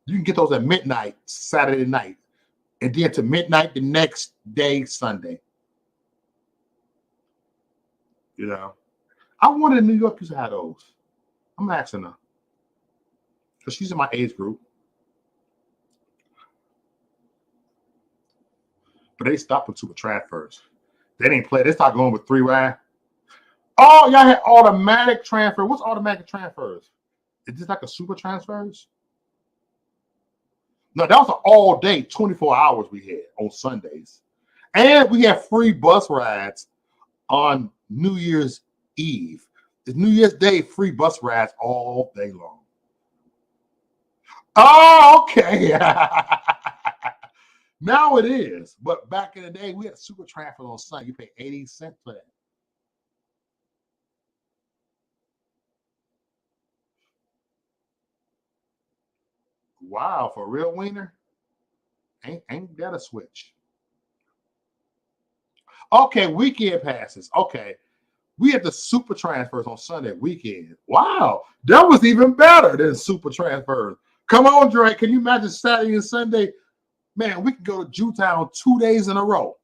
You can get those at midnight, Saturday night, and then to midnight the next day, Sunday. You know? I wanted New York to have those. I'm asking her. Because she's in my age group. But they stopped with super transfers. They didn't play. They started going with 3-ride. Oh, y'all had automatic transfer. What's automatic transfers? Is this like a super transfers? No, that was an all day, 24 hours we had on Sundays. And we had free bus rides on New Year's Eve. It's New Year's Day, free bus rides all day long. Oh, okay. Now it is. But back in the day, we had super transfer on Sunday. You pay 80 cents for that. Wow, for real, Wiener? Ain't that a switch? Okay, weekend passes. Okay. We had the super transfers on Sunday weekend. Wow, that was even better than super transfers. Come on, Drake. Can you imagine Saturday and Sunday? Man, we could go to Jewtown 2 days in a row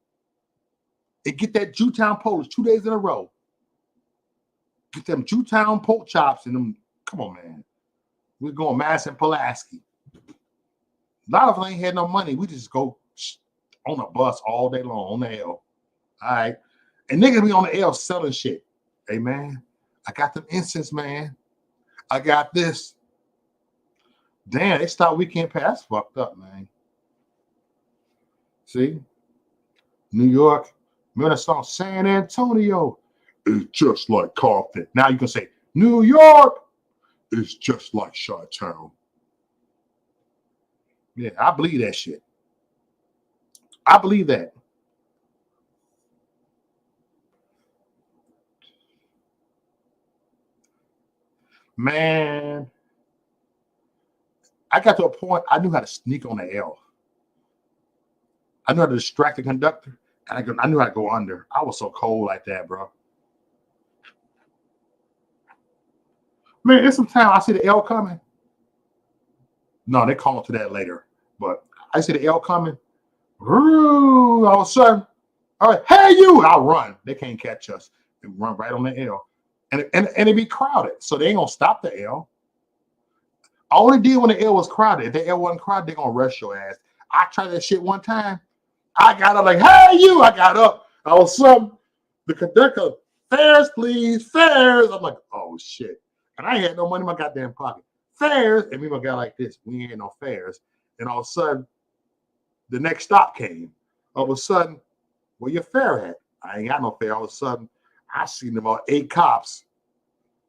and get that Jewtown Polish 2 days in a row. Get them Jewtown pork chops and them. Come on, man. We're going Mass and Pulaski. A lot of us ain't had no money. We just go on a bus all day long on the L. All right. And niggas be on the L selling shit. Hey, man, I got them incense, man. I got this. Damn, they stopped weekend pass. Fucked up, man. See? New York, Minnesota, San Antonio is just like Compton. Now you can say, New York is just like Chi-Town. Yeah, I believe that shit. I believe that. Man, I got to a point I knew how to sneak on the L. I knew how to distract the conductor, and I knew how to go under. I was so cold like that, bro. Man, there's some time I see the L coming. No, they call to that later. But I see the L coming. All of a sudden, all right, hey you! I'll run. They can't catch us. They run right on the L. And it be crowded. So they ain't gonna stop the L. I only did when the L was crowded. If the L wasn't crowded, they're gonna rush your ass. I tried that shit one time. I got up like, hey you! I got up. All of a sudden, the conductor, fares, please, fares. I'm like, oh shit. And I had no money in my goddamn pocket. Fares, and we were guy like this. We ain't no fares. And all of a sudden, the next stop came. All of a sudden, where your fare at? I ain't got no fare. All of a sudden, I seen about 8 cops.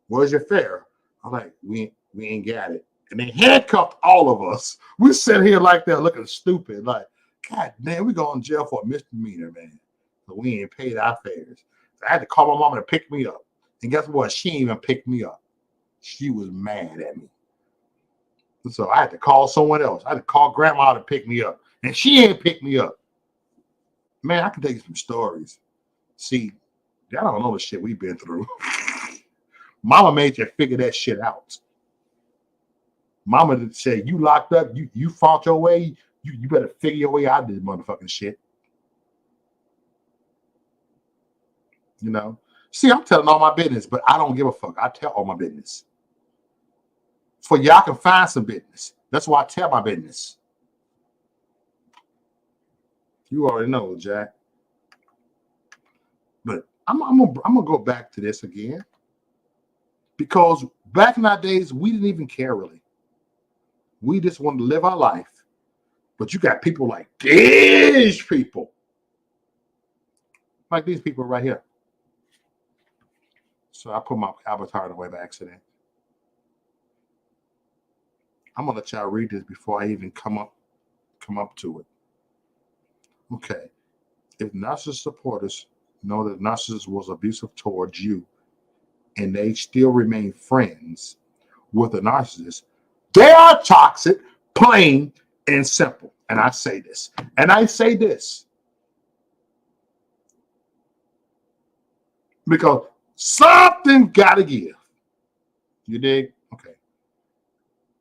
Where's your fare? I'm like, we ain't got it. And they handcuffed all of us. We sit here like that looking stupid. Like, God damn, we going to jail for a misdemeanor, man. So we ain't paid our fares. So I had to call my mama to pick me up. And guess what? She ain't even picked me up. She was mad at me. So I had to call someone else. I had to call grandma to pick me up. And she ain't picked me up. Man, I can tell you some stories. See, y'all don't know the shit we've been through. Mama made you figure that shit out. Mama said, you locked up, you fought your way, you better figure your way out of this motherfucking shit. You know? See, I'm telling all my business, but I don't give a fuck. I tell all my business. For y'all can find some business. That's why I tell my business. You already know, Jack. But I'm gonna go back to this again. Because back in our days, we didn't even care really. We just wanted to live our life. But you got people like these people. Like these people right here. So I put my avatar away by accident. I'm gonna let y'all read this before I even come up to it. Okay. If narcissist supporters know that narcissist was abusive towards you and they still remain friends with a narcissist, they are toxic, plain and simple. And I say this. And I say this because something gotta give. You dig? Okay.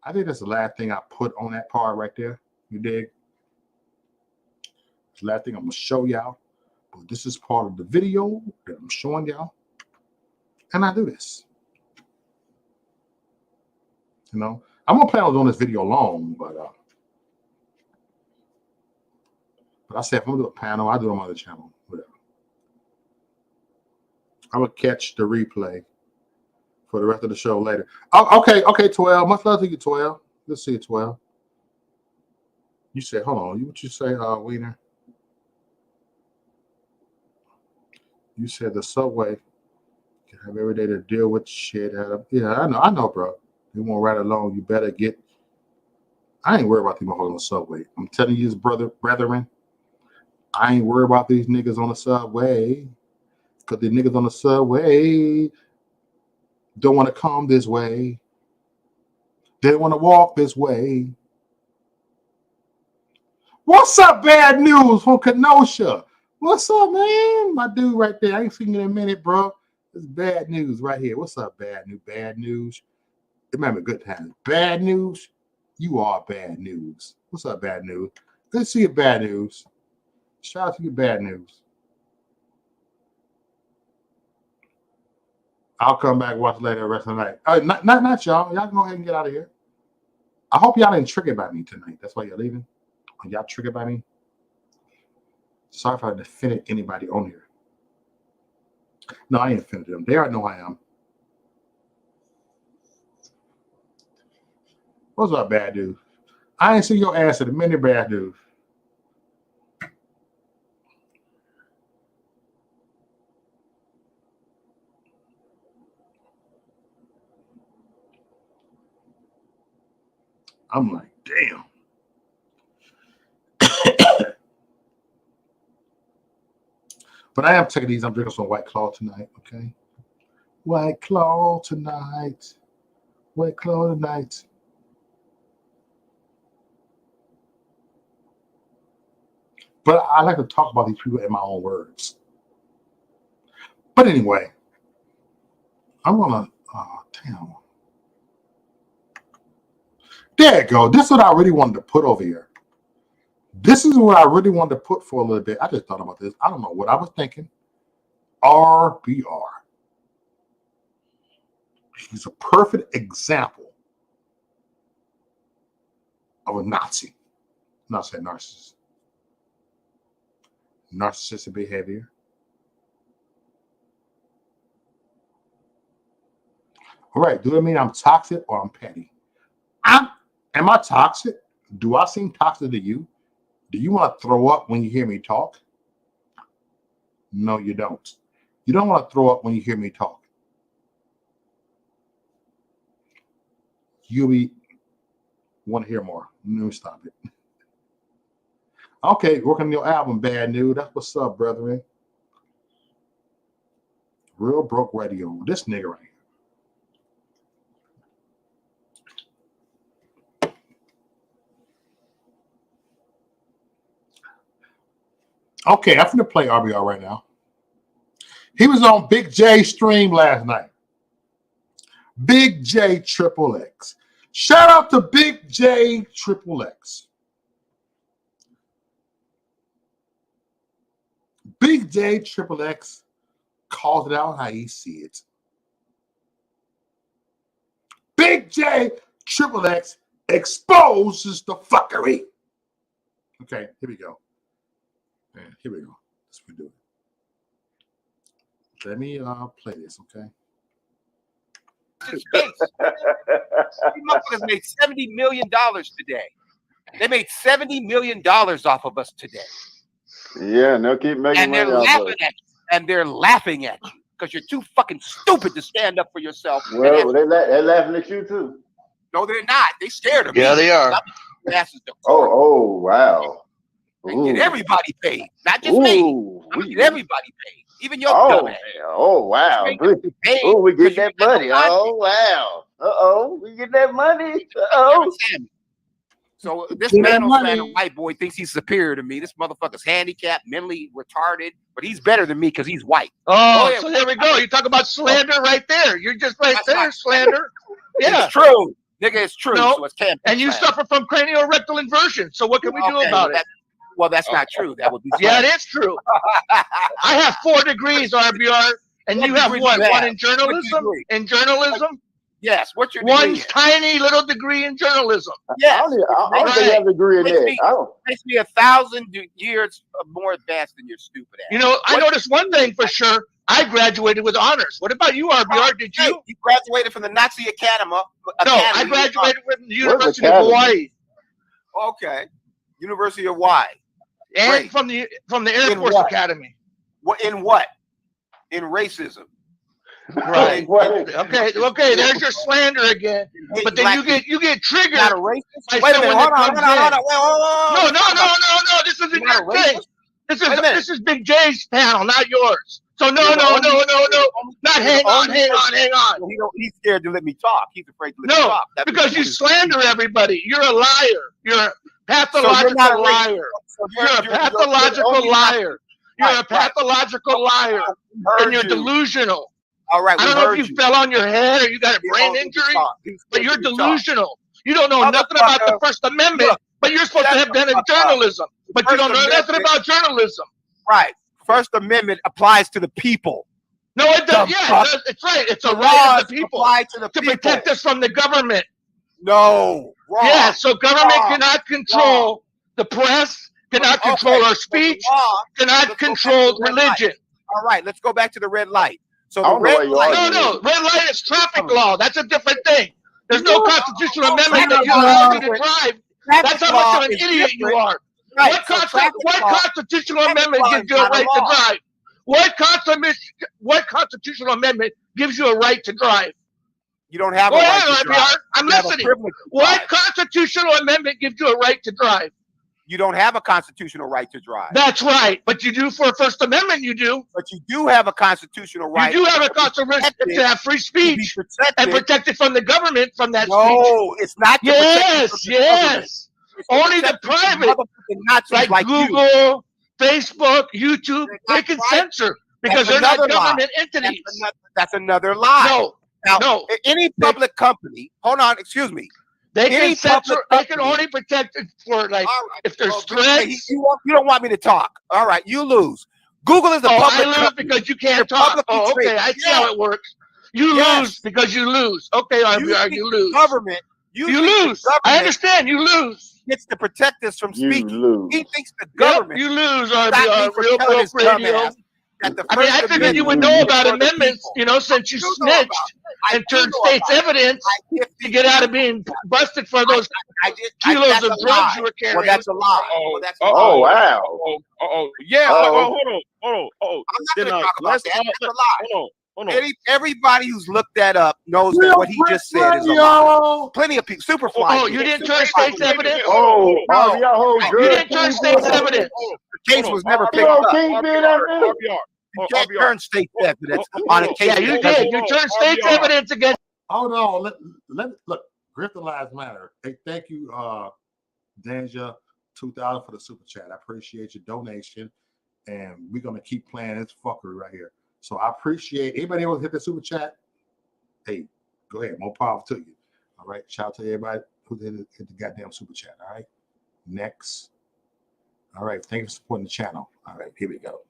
I think that's the last thing I put on that part right there. You dig? The last thing I'm gonna show y'all. But this is part of the video that I'm showing y'all. And I do this. You know, I'm gonna plan on doing this video long, but I said if I'm gonna do a panel, I do it on my other channel. Whatever. I will catch the replay for the rest of the show later. Oh, okay, 12. Much love to you, 12. Let's see, 12. You said, hold on. What you say, Wiener? You said the subway can have every day to deal with shit. Yeah, I know, bro. You won't ride alone. You better get. I ain't worried about these motherfuckers on the subway. I'm telling you, brethren, I ain't worried about these niggas on the subway. Because the niggas on the subway don't want to come this way. They want to walk this way. What's up, Bad News from Kenosha? What's up, man? My dude right there. I ain't seen you in a minute, bro. It's Bad News right here. What's up, Bad News? Bad News. Remember, good times. Bad News. You are Bad News. What's up, Bad News? Good to see you, Bad News. Shout out to you, Bad News. I'll come back and watch later the rest of the night. Not y'all. Y'all can go ahead and get out of here. I hope y'all ain't triggered by me tonight. That's why you're leaving. Are y'all triggered by me? Sorry if I offended anybody on here. No, I ain't offended them. They already know I am. What's up, Bad Dude? I ain't seen your ass in a minute, Bad Dude. I'm like, damn. But I am taking these. I'm drinking some White Claw tonight, okay? White Claw tonight. White Claw tonight. But I like to talk about these people in my own words. But anyway, I'm going to, damn. There you go. This is what I really wanted to put over here. This is what I really wanted to put for a little bit. I just thought about this. I don't know what I was thinking. RBR. He's a perfect example of a Nazi. Not saying narcissist. Narcissistic behavior. All right. Do it mean I'm toxic or I'm petty? Am I toxic? Do I seem toxic to you? Do you want to throw up when you hear me talk? No, you don't. You don't want to throw up when you hear me talk. You want to hear more. No, stop it. Okay, working on your album, Bad News. That's what's up, brethren. Real Broke Radio. This nigga right here. Okay, I'm going to play RBR right now. He was on Big J stream last night. Big J Triple X. Shout out to Big J Triple X. Big J Triple X calls it out how he see it. Big J Triple X exposes the fuckery. Okay, here we go. Man, here we go. Let's redo it. Let me play this, okay? These motherfuckers made $70 million today. They made $70 million off of us today. Yeah, and they'll keep making And they're money off of laughing it. at you. And they're laughing at you because you're too fucking stupid to stand up for yourself. Well, they're laughing at you too. No, they're not. They scared of me. Yeah, they are. Oh, wow. And get everybody paid, not just me. I'm gonna get everybody paid, even your dumb ass. Oh, wow. Oh, we get that money. Oh, wow. We get that money. So this man, white boy, thinks he's superior to me. This motherfucker's handicapped, mentally retarded, but he's better than me because he's white. Oh, so there we go. You talk about slander right there. You're just right there, slander. Yeah, it's true, nigga. It's true. No, so it's and you suffer from cranial-rectal inversion. So what can we do about it? Well, that's not true. That would be yeah, it is true. I have 4 degrees, RBR, and you have what? One in journalism? In journalism? Yes. What's your one degree? Tiny little degree in journalism? Yes. I don't think I have a degree in that. Makes me 1,000 years more advanced than your stupid ass. You know, I noticed one thing for sure. I graduated with honors. What about you, RBR? Did you? You graduated from the Nazi Academy. No, I graduated from the University of Hawaii. Okay. University of Hawaii. And from the Air Force Academy. What in what? In racism. Right. Okay. There's your slander again. But then you get triggered. Not a racist. Wait a minute. Hold on. No. This isn't your thing. This is Big J's panel, not yours. So no. Not hang on. He's scared to let me talk. He's afraid to let me talk. No, because you slander everybody. You're a liar. You're a pathological liar. You're a pathological liar. You're a pathological liar. And you're delusional. All right, I don't know if you fell on your head or you got a brain injury, but you're delusional. You don't know nothing about the First Amendment, but you're supposed to have done in journalism. But you don't know nothing about journalism. Right. First Amendment applies to the people. No, it does. Yeah, it's right. It's a right of the people to protect us from the government. No. Wrong. Yeah, so government cannot control the press, cannot control our speech, cannot control religion. All right, let's go back to the red light. So the red light. No. Red light is traffic law. That's a different thing. There's no constitutional amendment that allows you to drive. That's how much of an idiot you are. Right. What constitutional amendment gives you a right to drive? What constitutional amendment gives you a right to drive? You don't have a right to drive. I'm listening. What constitutional amendment gives you a right to drive? You don't have a constitutional right to drive. That's right. But you do for a First Amendment, you do. But you do have a constitutional right. You do have a constitutional right to have free speech and protected from the government from that speech. No, it's not. Yes. Only the private, like Google, Facebook, YouTube, they can censor because they're not government entities. That's another lie. No. Any public company, hold on, excuse me. They can censor. They can only protect it for if there's threats. You don't want me to talk. All right, you lose. Google is a public company. I lose because you can't talk. Oh, okay, I see how it works. You lose because you lose. Okay, RBR, you lose. Government. You lose. I understand. You lose. Gets to protect us from speaking. He thinks the government. You lose, RBR. Real Broke Radio. I figured you would know about amendments, since you snitched and turned state's evidence to get out of being busted for those kilos of drugs you were carrying. Well, that's a lie. Oh, wow. Yeah. Hold on. I'm not going to talk about that. That's a lie. Hold on. Everybody who's looked that up knows that what he just said is a lie. Plenty of people. Superfly. Oh, you didn't turn state's evidence? You didn't turn state's evidence. The case was never picked up. You can't turn state's evidence on a case. Yeah, you did. You turned state's evidence against. Hold on. Look. Grifter Lives Matter. Hey, thank you, Danja, 2,000 for the super chat. I appreciate your donation, and we're gonna keep playing this fuckery right here. So I appreciate anybody else hit the super chat. Hey, go ahead. More power to you. All right. Shout out to everybody who hit the goddamn super chat. All right. Next. All right. Thank you for supporting the channel. All right. Here we go.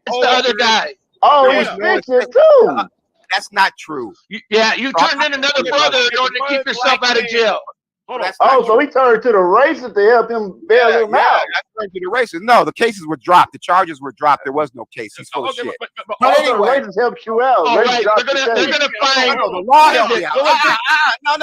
It's the other guy. Oh, There he's was no snitching too. That's not true. You turned in another brother in order to keep yourself out of jail. Oh, so he turned to the racist to help him bail him out. I turned to the racist. No, the cases were dropped. The charges were dropped. There was no case. He's full of shit. But anyway, the racist helps you out. All right, they're gonna find the law.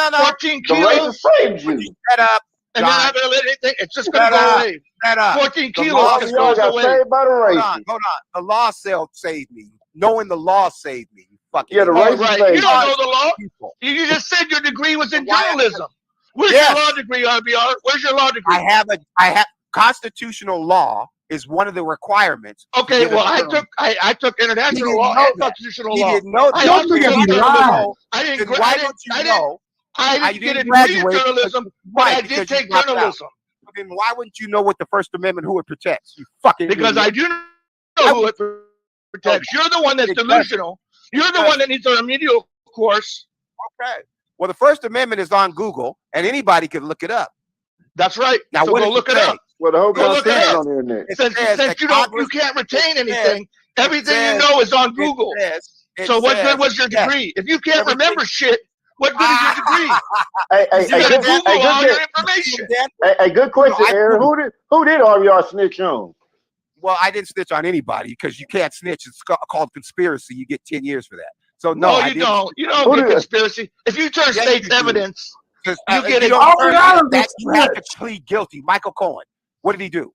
No. 14 the kilos. racist saved you. Shut up. And they're not gonna let anything. It's just gonna go away. Shut up. 14 The kilos law just Y'all goes got away. saved by the Hold racist. on. The law saved me. Knowing the law saved me. Fucking Yeah, the Oh, racist right. saved You don't know you. the law. people. You just said your degree was in Why- journalism. Where's Yes. your law degree, RBR? Where's your law degree? I have constitutional law is one of the requirements. Okay, Get a well, term. I took international didn't law know and that. constitutional He law. didn't know I that. also Don't took forget he journalism. lied. Then why don't you know? I you didn't get a didn't degree in graduate? journalism, but Right, I because did you take dropped out. journalism Then why wouldn't you know what the First Amendment, who it protects? You fucking because idiot. I do know who it protects. You're the one that's It doesn't. delusional. You're the one that needs a remedial course. Okay. Well, the First Amendment is on Google, and anybody can look it up. That's right. Now, So what go does look it it say? up. Well, the whole Go look it constitution up. on the internet. It Since says you that can't retain it anything, everything you says- know is on Google. it So what says- good was your yes. degree? If you can't Everything- remember shit, what good is your degree? Hey, You gotta good, Google all your good, information. good question, I Aaron. Who did RBR snitch on? Well, I didn't snitch on anybody because you can't snitch. It's called conspiracy. You get 10 years for that. So no, I you didn't. don't. You Who don't get did? conspiracy. If you turn Yes, state's you do. evidence, Because, you get it. don't turn Alright, it, that you have to snitch. plead guilty. Michael Cohen, what did he do?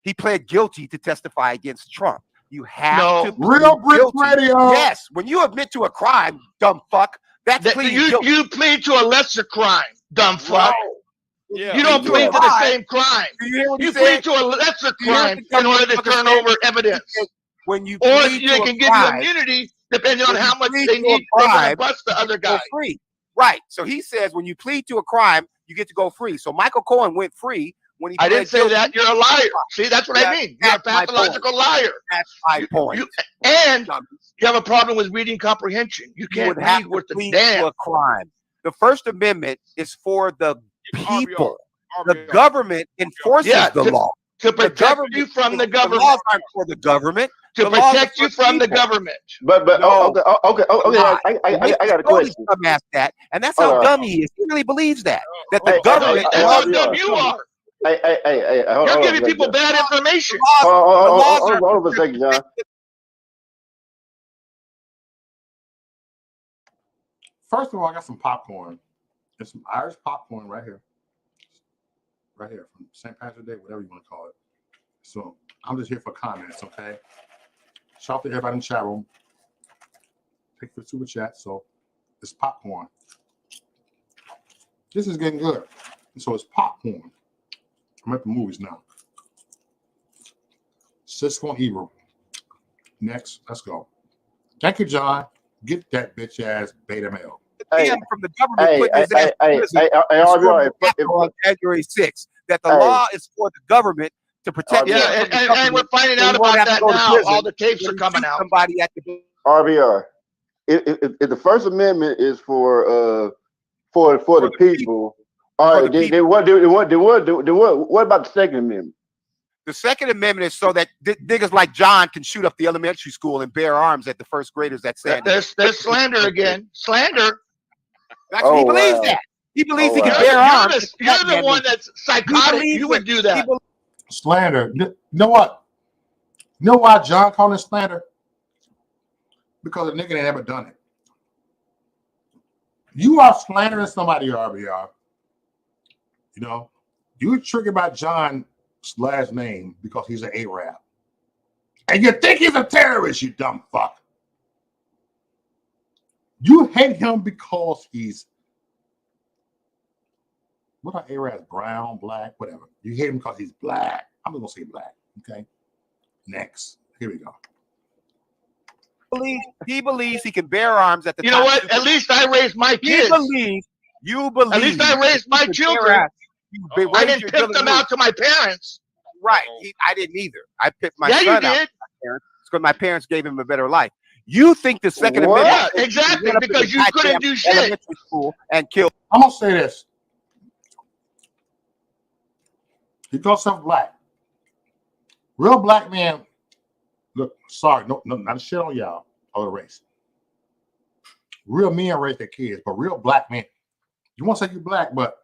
He pled guilty to testify against Trump. You have No. to plead Real Brick guilty. Radio. Yes, when you admit to a crime, dumb fuck, that's pleading guilty. You plead to a lesser crime, dumb fuck. Yeah. You don't You plead to the lie. same crime. Do you hear what You he plead said? to a lesser You hear crime what in order to the turn motherfucker over said? evidence. When you Or plead they to can a give you crime, immunity depending on when how you much plead they to a need. They're going crime, to bust the other you go guy. free. Right. So he says when you plead to a crime, you get to go free. So Michael Cohen went free when he I pled didn't say guilty. that. You're a liar. See, that's what I mean. You're a that's my pathological liar. That's my point. And you have a problem with reading comprehension. You You can't would have read to worth a plead damn. to a crime. The First Amendment is for the people. The RBR. government enforces Yeah, the law. To The protect government, you from the The government. laws aren't for the government. To the laws are protect for you from the people. government. But No. okay. I got a question. Some asked that, and that's Hold how on. dumb he is. He really believes that the Hey, government. hey, That's how RBR. dumb you are. Hey, hold You're on, giving John. people bad information. Hold on a second, John. First of all, I got some popcorn. There's some Irish popcorn right here. Right here from St. Patrick's Day, whatever you want to call it. So I'm just here for comments, okay? Shout out to everybody in the chat room. Take the super chat. So it's popcorn. This is getting good. So it's popcorn. I'm at the movies now. Cisco and Ebro. Next, let's go. Thank you, John. Get that bitch ass beta male. Hey, From the government putting his ass in prison RBR, on January 6th. That the Hey. law is for the government to protect. RBR. Yeah, you from the and government. we're finding So out you won't about have to that go to now. prison All the tapes when are you coming shoot out. Somebody at the RBR. If the First Amendment is for the people, all right. What about the Second Amendment? The Second Amendment is so that niggas like John can shoot up the elementary school and bear arms at the first graders at Sanders. There's slander again. Slander. Actually, he Oh, believes wow. that. He believes Oh, he can wow. bear arms. You're the one that's psychotic. believes You would do that. Slander. You know what? You know why John called it slander? Because the nigga ain't ever done it. You are slandering somebody, RBR. You know, you triggered by John's last name because he's an Arab. And you think he's a terrorist, you dumb fuck. You hate him because he's, what are Arabs? Brown, black, whatever. You hate him because he's black. I'm just going to say black, okay? Next. Here we go. He believes he can bear arms at the You know what? At least I raised my kids. You believe. At least I raised my children. I didn't pimp them out to my parents. Right. I didn't either. I picked my Yeah, son you out did. because my parents gave him a better life. You think the Second Amendment? Yeah, exactly, because you couldn't do shit. Elementary school and kill. I'm gonna say this. He calls himself black. Real black man. Look, sorry, no, not a shit on y'all or the race. Real men raise their kids, but real black men. You want to say you black, but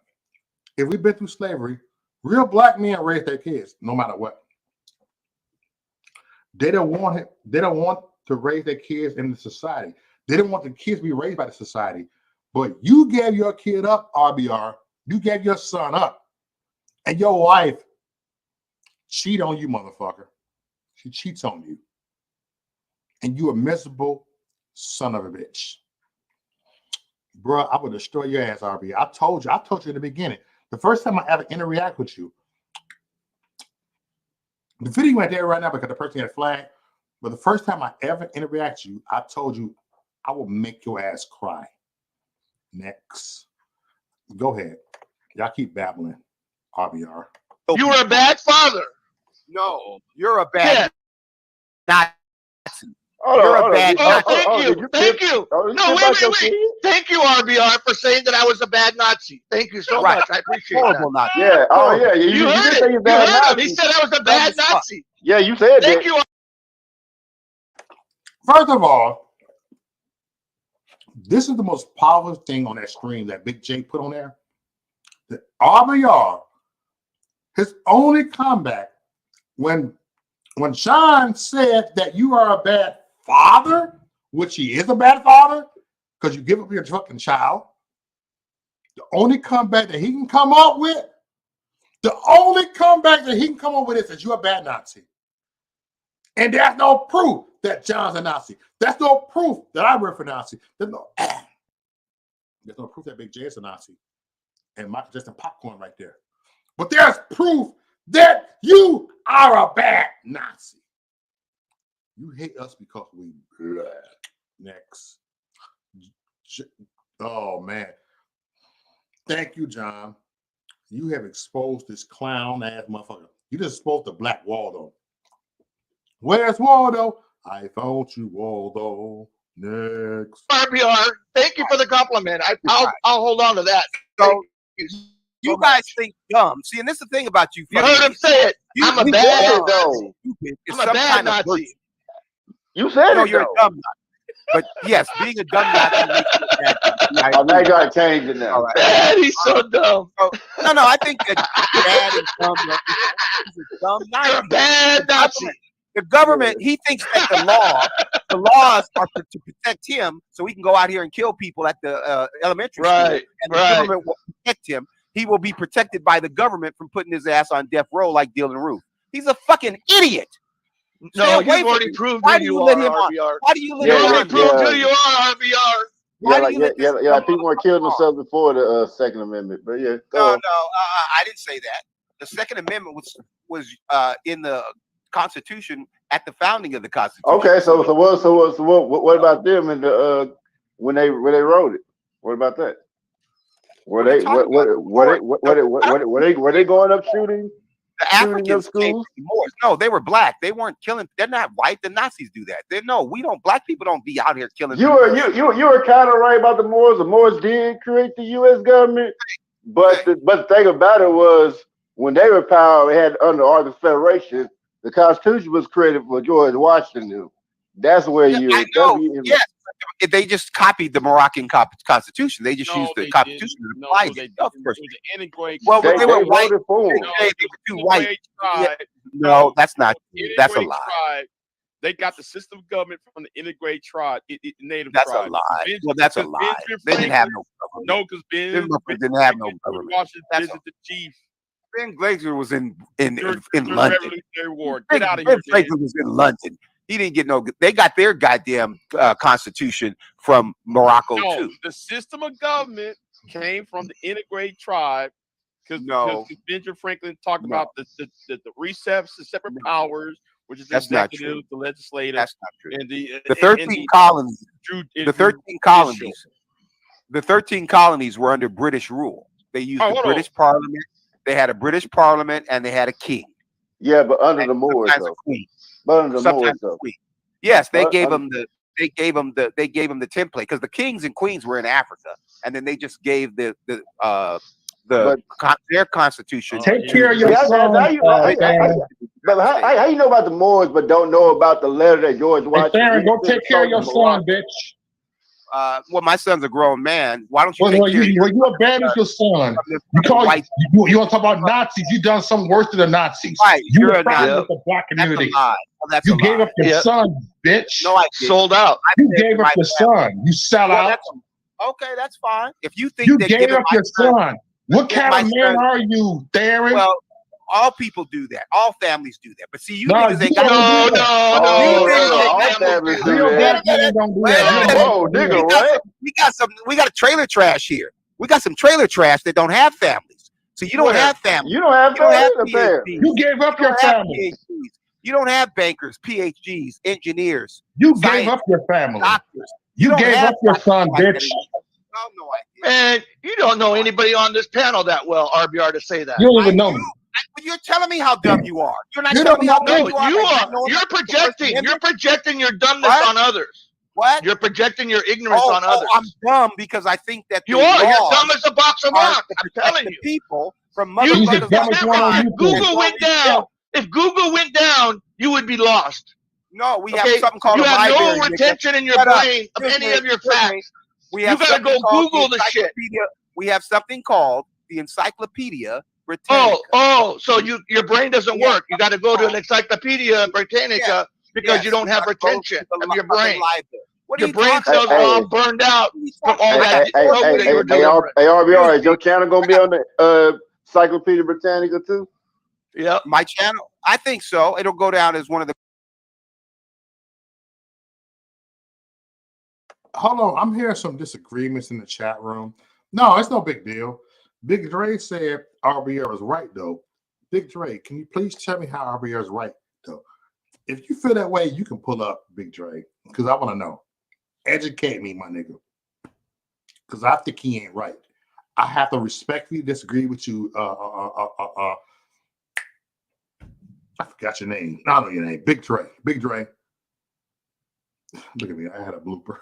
if we've been through slavery, real black men raise their kids no matter what. They don't want it. They don't want to raise their kids in the society. They don't want the kids to be raised by the society. But you gave your kid up, RBR. You gave your son up, and your wife cheat on you, motherfucker. She cheats on you, and you a miserable son of a bitch. Bruh, I would destroy your ass, RB. I told you in the beginning. The first time I ever interact with you, the video ain't there right now because the person had a flag, but the first time I ever interact with you, I told you I will make your ass cry. Next. Go ahead. Y'all keep babbling, RBR. You were a bad father. No, you're a bad Nazi. You're a bad Nazi. Thank you. No, wait. Thank you, RBR, for saying that I was a bad Nazi. Thank you so much. I appreciate that. Nazi. Yeah. Oh, yeah. You heard it. You heard him. He said I was a bad Nazi. Yeah, you said that. Thank you. First of all, this is the most powerful thing on that screen that Big J put on there. The RBR, his only comeback when Sean said that you are a bad father, which he is a bad father, because you give up your fucking child. The only comeback that he can come up with, is that you're a bad Nazi. And there's no proof that John's a Nazi. There's no proof that I work for Nazi. There's no proof that Big J is a Nazi. And Michael Jackson popcorn right there. But there's proof that you are a bad Nazi. You hate us because we black. Next. Oh, man. Thank you, John. You have exposed this clown-ass motherfucker. You just exposed the Black Waldo. Where's Waldo? I found you, Waldo. Next. RBR, thank you for the compliment. I'll hold on to that. So you guys think dumb. See, and this is the thing about you. You heard him say it. I'm a bad Nazi. I'm a bad Nazi. You said it. You're a dumb Nazi. But yes, being a dumb Nazi makes you bad. Oh, now you gotta change it now. Right. Man, he's so dumb. No, I think that bad and dumb. He's a dumb Nazi. You're a bad Nazi. The government, he thinks that the laws are to protect him, so he can go out here and kill people at the elementary school. And the government will protect him. He will be protected by the government from putting his ass on death row like Dylan Roof. He's a fucking idiot. No, you've already proved who you are, RBR. Why do you let him on? You already proved who you are, RBR. Yeah, people were killing themselves before the Second Amendment, but yeah. No, I didn't say that. The Second Amendment was in the Constitution at the founding of the Constitution. Okay, so what about them and when they wrote it? What about that? Were they going up shooting? The Africans came to the Moors. No, they were black. They weren't killing. They're not white. The Nazis do that. We don't. Black people don't be out here killing. You were kind of right about the Moors. The Moors did create the U.S. government, but the thing about it was when they were power, they had under the Federation. The Constitution was created for George Washington. That's where I know. Yes, they just copied the Moroccan Constitution. They just used the Constitution to apply it. Of course. Well, they were white. They were too white. No, that's not. That's a lie. They got the system of government from the integrated tribe, native tribe. That's tribe. a lie. Well, that's a lie. They didn't have no government. No, because Ben didn't have no government. That's the chief. Ben Glazer was in London. War. Get out of here. Ben Glazer was in London. He didn't get no. They got their goddamn Constitution from Morocco too. The system of government came from the integrated tribe because Benjamin Franklin talked about the recepts, the separate powers, which is the executive, the legislative. That's not true. And the 13 colonies. The 13 colonies. The 13 colonies were under British rule. They used the British Parliament. They had a British Parliament and they had a king. Yeah, but under the Moors, though. But under the Moors, though. Yes, they gave them the they gave them the template because the kings and queens were in Africa, and then they just gave their constitution. Take care of your son. But how you know about the Moors but don't know about the letter that George Washington? Hey, Farron, go take care of your son, bitch. Well, my son's a grown man. Why don't you? You abandoned your son. You want to talk about Nazis? You done something worse than the Nazis. Right, you're a Nazi with the black community. You gave up your son, bitch. No, I sold out. You gave up your son. You sell out. Okay, that's fine. If you think you gave up your son, what kind of man are you, Darren? Well, all people do that. All families do that. But see, you niggas ain't got We got a trailer trash here. We got some trailer trash that don't have families. So you don't have families. You don't have families. You gave up your family. You don't have bankers, PhDs, engineers. You gave up your family. Doctors. You gave up your son, bitch. No, I didn't. And you don't know anybody on this panel that well, RBR, to say that. You don't even know me. You're telling me how dumb you are. You're not telling me how dumb you are. You're projecting. You're projecting your dumbness on others. What? You're projecting your ignorance on others. I'm dumb because I think that you are. You're dumb as a box of rocks. I'm telling you. People from if Google went down, if Google went down, you would be lost. No, we have something called you a have library. no retention in your brain of any of your facts. You gotta go Google the shit. We have something called the Encyclopedia Britannica. So your brain doesn't work. You got to go to an Encyclopedia Britannica because you don't have retention of your brain. Your brain cells are all burned out from all that that you were doing. Hey, RBR, is your channel gonna be on the Encyclopedia Britannica too? Yeah, my channel. I think so. It'll go down as one of the. Hold on, I'm hearing some disagreements in the chat room. No, it's no big deal. Big Dre said RBR is right, though. Big Dre, can you please tell me how RBR is right, though? If you feel that way, you can pull up Big Dre, because I want to know. Educate me, my nigga. Because I think he ain't right. I have to respectfully disagree with you. I forgot your name. I don't know your name. Big Dre. Big Dre. Look at me. I had a blooper.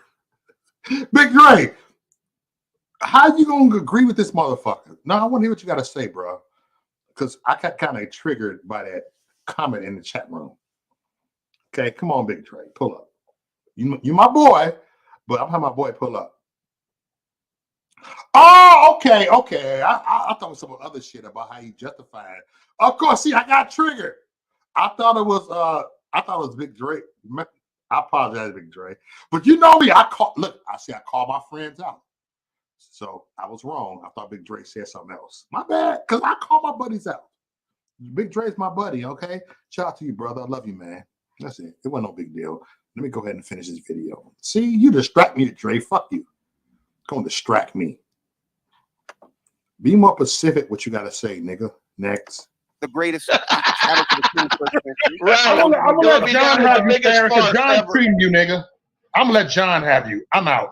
Big Dre. How you gonna agree with this motherfucker? No, I want to hear what you got to say, bro. Because I got kind of triggered by that comment in the chat room. Okay, come on, Big Dre. Pull up. You my boy, but I'm having my boy pull up. Oh, okay. I thought it was some other shit about how you justify it. Of course, see, I got triggered. I thought it was Big Dre. I apologize, Big Dre. But you know me, I call my friends out. So I was wrong. I thought Big Dre said something else. My bad, because I call my buddies out. Big Dre's my buddy, okay? Shout out to you, brother. I love you, man. That's it. It wasn't no big deal. Let me go ahead and finish this video. See, you distract me, Dre. Fuck you. Gonna distract me. Be more specific what you gotta say, nigga. Next. The greatest channel for the 21st century. I'm gonna let John have you, Sarah, because John's treating you, nigga. I'm gonna let John have you. I'm out.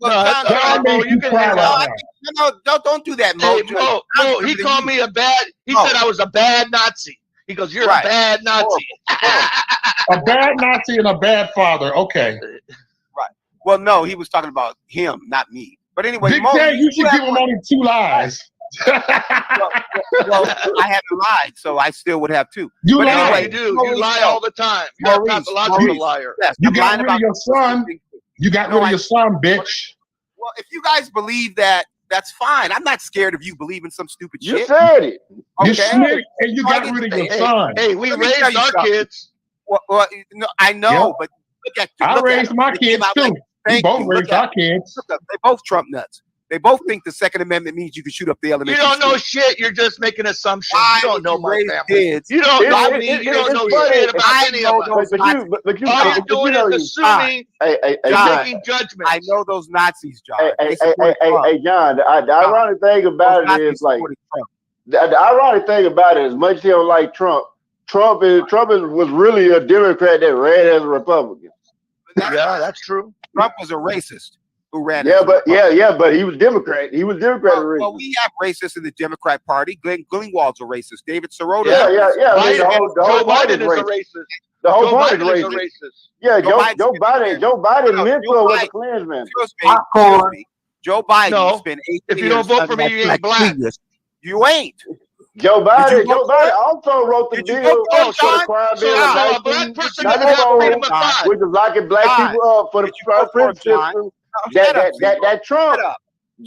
John made you cry right now. No, don't do that, Mo. Hey, Mo, he called me a bad. He said I was a bad Nazi. He goes, "You're a bad Nazi." A bad Nazi and a bad father. Okay. Right. Well, no, he was talking about him, not me. But anyway, Big Mo, Dad, you should give him only 2 lies. well, I haven't lied, so I still would have 2. You but lie. anyway, You do. You lie all the time. You're a pathological liar. Yes, you got rid of your son. You got rid of your son, bitch. Well, if you guys believe that, that's fine. I'm not scared of you believing some stupid shit. You said it. You Okay. snitched and you got rid of your son. Hey, we raised our kids. Well, no, I know, but look at I raised my kids too. We both raised our kids. They both Trump nuts. They both think the Second Amendment means you can shoot up the elementary. You don't know shit. You're just making assumptions. You don't know my family. Kids. You don't know me. You don't know shit about any of us. But you, all you're doing is assuming, making judgments. I know those Nazis, John. Hey, John. The ironic thing about it is like the ironic thing about it is much as you don't like Trump. Trump was really a Democrat that ran as a Republican. Yeah, that's true. Trump was a racist who ran. But he was Democrat. He was Democrat. Well, we have racists in the Democrat Party. Glenn Greenwald's a racist. David Sirota. Yeah. Joe Biden is a racist. The whole party is racist. Yeah, Joe Biden mentor was a Klansman. Excuse me. Joe Biden spent 8 years. If you don't vote for me, you ain't black. You ain't. Joe Biden also wrote the bill for the crime bill a black person doesn't have freedom of thought, which is locking black people up for the prison system. That Trump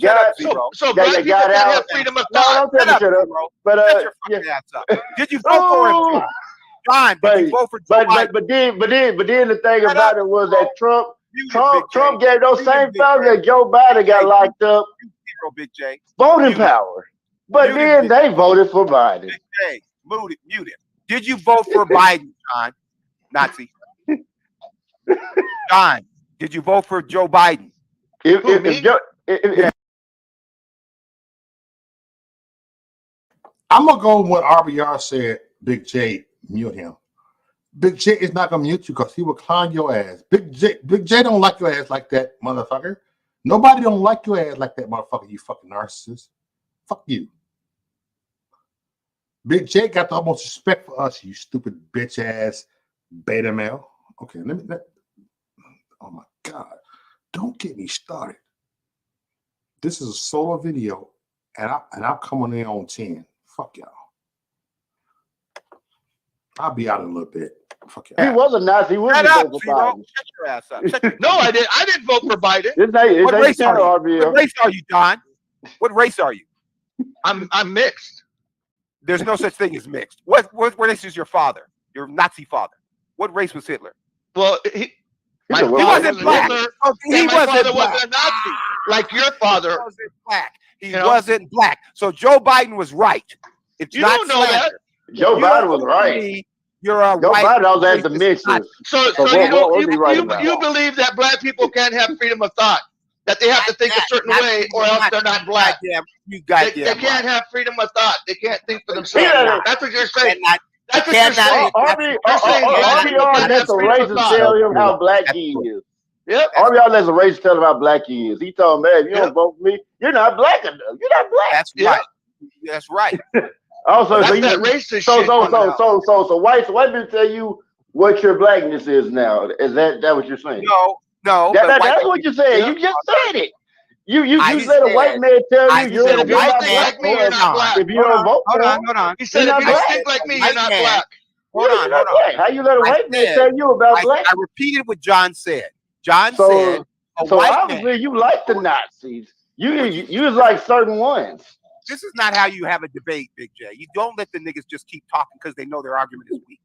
got so black people can't have freedom of thought. No, don't tell me shut up. But did you vote for him, John? Did you vote for Joe Biden? But then the thing about it was that Trump gave those same fellas that Joe Biden got locked up Big J. voting power. But then they voted for Biden. Big J, mute it. Did you vote for Biden, John? Nazi. John, did you vote for Joe Biden? I'm gonna go with what RBR said. Big J, mute him. Big J is not gonna mute you because he will clown your ass. Big J don't like your ass like that, motherfucker. Nobody don't like your ass like that, motherfucker. You fucking narcissist. Fuck you. Big J got the utmost respect for us, you stupid bitch ass beta male. Okay, oh my God. Don't get me started. This is a solo video, and I'm coming in on 10. Fuck y'all. I'll be out in a little bit. Fuck y'all. He was a Nazi. He Shut up, for Biden. Shut your ass up. No, I didn't. I didn't vote for Biden. What race are you, John? What race are you? I'm mixed. There's no such thing as mixed. What race is your father? Your Nazi father. What race was Hitler? Well, he wasn't black. He wasn't a Nazi, like your father. He wasn't black. He wasn't black. So Joe Biden was right. It's you not don't know that. Joe Biden was right. You're a Joe white Biden always had the mixes. So you believe that black people can't have freedom of thought? That they have to think a certain way, or else they're not black. They can't have freedom of thought. They can't think for themselves. That's what you're saying. That's what you're saying. RBR lets a racist tell him how black he is. Yep. RBR lets a racist tell him how black he is. He told him, man, if you don't vote for me, you're not black enough. You're not black. That's right. That's right. Also, that's that racist shit. So white people tell you what your blackness is now. Is that what you're saying? No. That's what you're saying. You just said it. You said a white man tell you you're if you don't think like me, you're not black. If you don't vote for him, hold on. He said if you don't think like me, you're not black. Hold on. How you let a white man tell you about black? I repeated what John said. John said so obviously you like the Nazis. You was like certain ones. This is not how you have a debate, Big J. You don't let the niggas just keep talking because they know their argument is weak.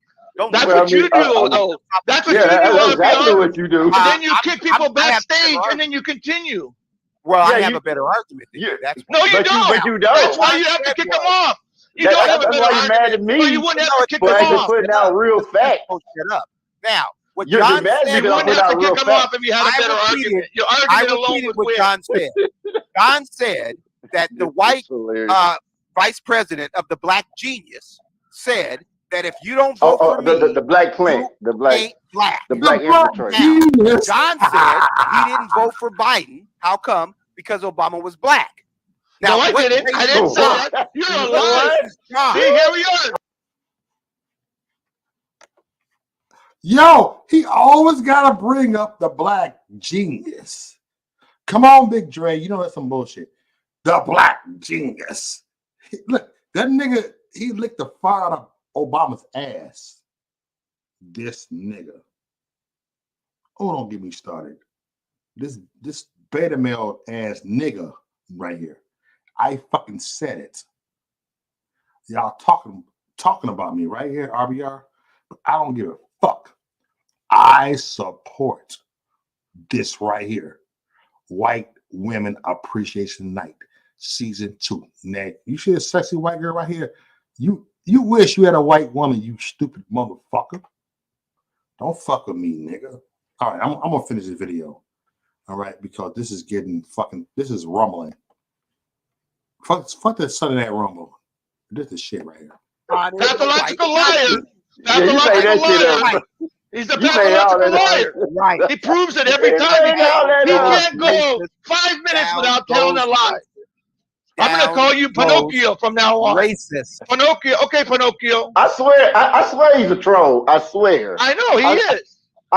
That's what you do, though. That's what you do. That's exactly what you do. And then you kick people backstage, and then you continue. Well, I have a better argument than you. No, you don't. But you don't. That's why you have to kick them off. You don't have a better argument. Mad at me. Or you wouldn't have to kick them off. Putting out real facts. Shut up. Now, what You're John mad said, you wouldn't have to kick them off if you had a better argument. Your argument alone would win. John said. John said that the white vice president of the Black Genius said that if you don't vote for me, the black plant, the black infiltrator. John said he didn't vote for Biden. How come? Because Obama was black. Now, I didn't say that. You're a liar. See, here we are. Yo, he always gotta bring up the Black Genius. Come on, Big Dre. You know that's some bullshit. The Black Genius. Look, that nigga, he licked the fire out of Obama's ass. This nigga. Oh, don't get me started. This beta male ass nigga right here. I fucking said it. Y'all talking about me right here, RBR. But I don't give a fuck. I support this right here. White Women Appreciation Night, Season 2. Now, you see a sexy white girl right here? You wish you had a white woman, you stupid motherfucker. Don't fuck with me, nigga. All right, I'm gonna finish this video. All right, because this is getting fucking, this is rumbling. Fuck the Sunday Night Rumble. This is shit right here. Pathological liar. Pathological liar. He's a pathological liar. Right. He proves it every time. He can't go 5 minutes without telling a lie. I'm gonna call you Pinocchio from now on. Racist. Pinocchio. Okay, Pinocchio. I swear he's a troll. I swear. I know he is.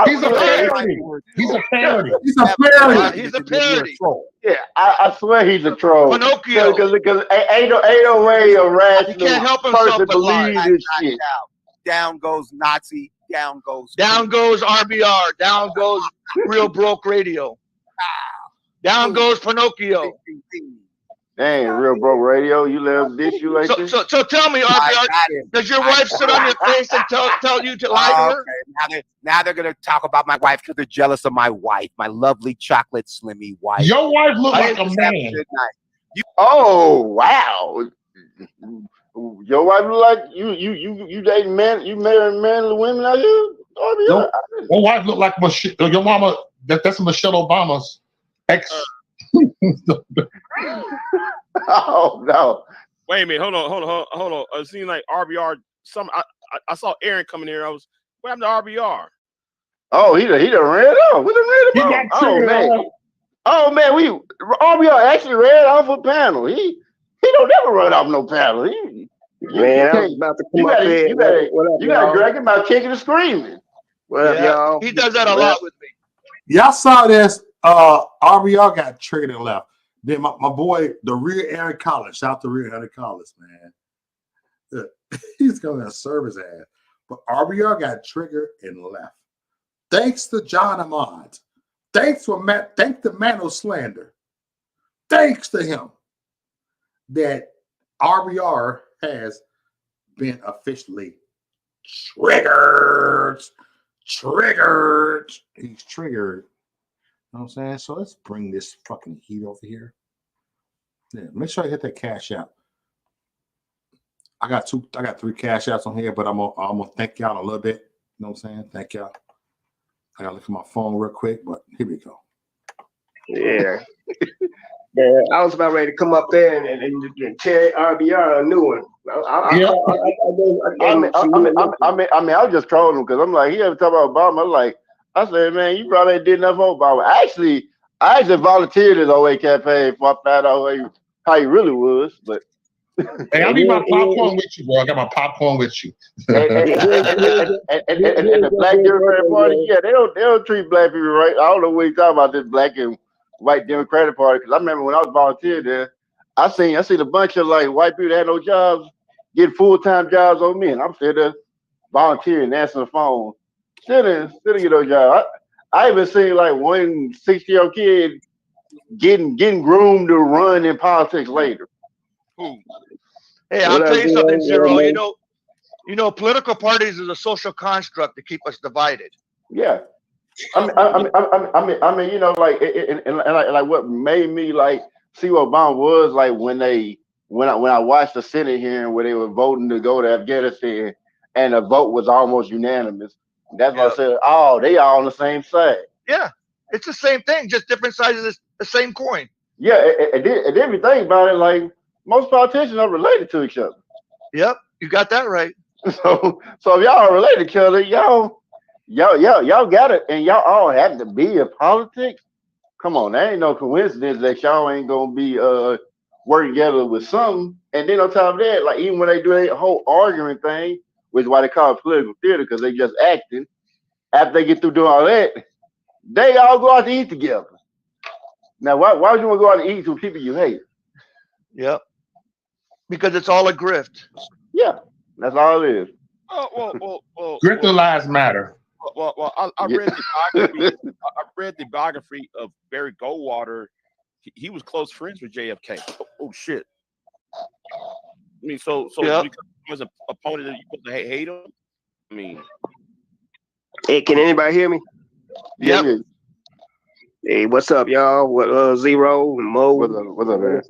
He's a parody. He's a parody. He's a parody. He's a parody. Yeah, I swear he's a troll. Pinocchio. Because ain't no way a rational He can't help himself person but lie. believes this shit. Down goes Nazi. Down goes RBR. Down goes Real Broke Radio. Down goes Pinocchio. Dang, Real Broke Radio, you let him dish you like this? So tell me, RBR, does your wife sit on your face and tell you to lie to her? Okay. Now they're gonna talk about my wife because they're jealous of my wife, my lovely chocolate slimmy wife. Your wife look like a man. Oh wow. Your wife look like you dating men, you marrying manly women out here? Your wife look like Michelle, your mama. That's Michelle Obama's ex. Oh no! Wait a minute, hold on. It seems like RBR. I saw Aaron coming here. What happened to RBR? Oh, he done ran off. We done ran him off. Oh man, RBR actually ran off a panel. He don't never run off no panel. Man, I was about to come up there. You gotta drag him out kicking and screaming. Well, y'all. He does that a lot with me. Y'all saw this. RBR got triggered and left. Then my boy, the real Aaron Collins, shout out to real Aaron Collins, man. He's gonna serve his ass. But RBR got triggered and left. Thanks to John Ahmad. Thanks to Mano Slander. Thanks to him that RBR has been officially triggered. He's triggered. You know what I'm saying? So let's bring this fucking heat over here. Yeah, make sure I hit that cash out. I got 3 cash outs on here, but I'm gonna thank y'all in a little bit. You know what I'm saying? Thank y'all. I gotta look at my phone real quick, but here we go. Yeah. Yeah, I was about ready to come up there and tell RBR a new one. I mean, I was just trolling him because I'm like, he ever talk about Obama? I said, man, you probably did nothing for Obama. I actually volunteered at the OA campaign before I found out how he really was. But hey, I need my popcorn with you, bro. I got my popcorn with you. and the Black Democratic Party, yeah, they don't treat black people right. I don't know what you're talking about, this Black and White Democratic Party, because I remember when I was volunteering there, I seen a bunch of white people that had no jobs getting full-time jobs on me, and I'm still there volunteering, answering the phone, still get no job. I even seen one 60-year-old kid getting groomed to run in politics later. Hey, I'll tell you something, Zero. You know, political parties is a social construct to keep us divided. Yeah. I mean, you know, and what made me see what Obama was when I watched the Senate hearing where they were voting to go to Afghanistan and the vote was almost unanimous. That's why I said, oh, they all on the same side. Yeah, it's the same thing, just different sides of the same coin. Yeah, and then we think about it, most politicians are related to each other. Yep, you got that right. So if y'all are related to each other, y'all got it, and y'all all have to be in politics. Come on, there ain't no coincidence that y'all ain't gonna be working together with something. And then on top of that, even when they do a whole arguing thing, which is why they call it political theater, because they just acting. After they get through doing all that, they all go out to eat together. Now, why would you want to go out to eat with people you hate? Yep. Because it's all a grift. Yeah, that's all it is. Well. Grift lives matter. Well, I read the biography. I read the biography of Barry Goldwater. He was close friends with JFK. Oh shit! I mean, so yeah. Because he was an opponent that you supposed to hate him. I mean, hey, can anybody hear me? Yep. Yeah. Hey, what's up, y'all? What Zero and Mo? What's up, man?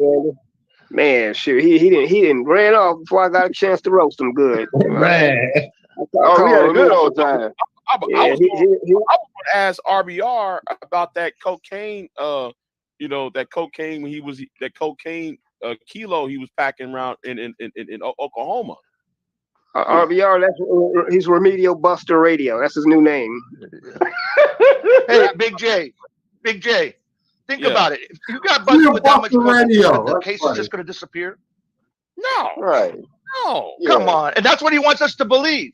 Man, sure. He didn't ran off before I got a chance to roast him good. Man. We had a good old time. I was going to ask RBR about that cocaine. That cocaine when he was that cocaine kilo he was packing around in Oklahoma. RBR, he's Remedial Buster Radio. That's his new name. Hey, Big J. Think about it. If you got busted with that much coke, the case is just going to disappear? No. Right. No. Yeah. Come on. And that's what he wants us to believe.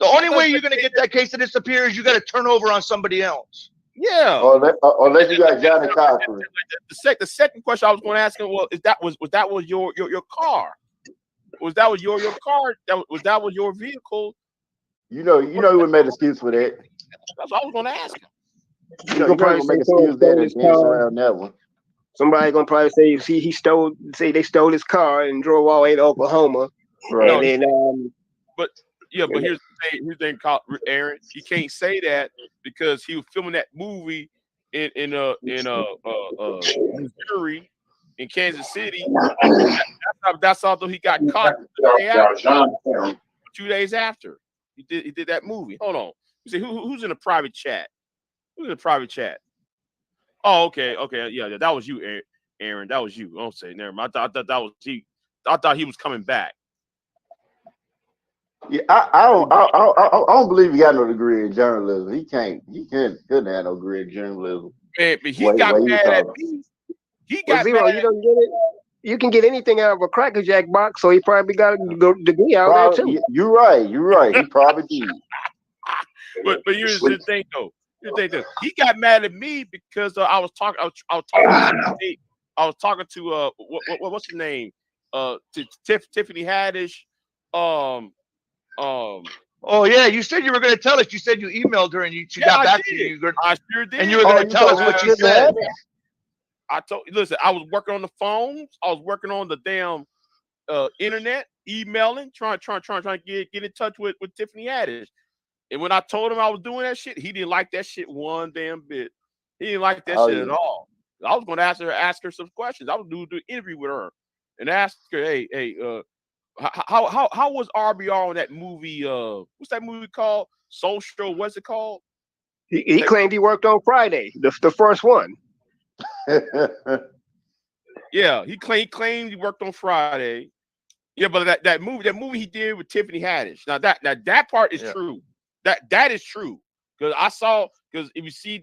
The only way you're going to get that case to disappear is you got to turn over on somebody else. Yeah. Unless you got Johnny Cochran. The second question I was going to ask him was your car? Was that was your car? That was your vehicle? You know, he would make an excuse for that. That's what I was going to ask him. You know, probably make an excuse that and dance around that one. Somebody gonna probably say they stole his car and drove all the way to Oklahoma. Right. And then but here's the thing, Aaron. He can't say that because he was filming that movie in Missouri, in Kansas City. That's although he got caught 2 days after he did that movie. Hold on. You say who's in a private chat? Who's in a private chat? Oh, okay, yeah, that was you, Aaron. That was you. Don't say never mind. I thought that was he. I thought he was coming back. Yeah, I don't believe he got no degree in journalism. He couldn't have no degree in journalism. Man, but he got mad at me. He got Zero, mad. you don't get it. You can get anything out of a Cracker Jack box, so he probably got a degree out there too. You're right. He probably did. But here's the thing though. He got mad at me because I was talking to what's her name? Tiffany Haddish. Oh yeah, you said you were going to tell us. You said you emailed her and she got back to you. I sure did. And you were going to tell us what she said. Listen, I was working on the phones. I was working on the damn internet, emailing, trying to get in touch with Tiffany Haddish. And when I told him I was doing that shit, he didn't like that shit one damn bit. He didn't like that shit at all. I was going to ask her some questions. I was going to do an interview with her and ask her, hey, how was RBR on that movie? What's that movie called? Social? What's it called? He claimed he worked on Friday, the first one. Yeah, he claimed he worked on Friday. Yeah, but that movie he did with Tiffany Haddish. Now that part is true. That is true because if you see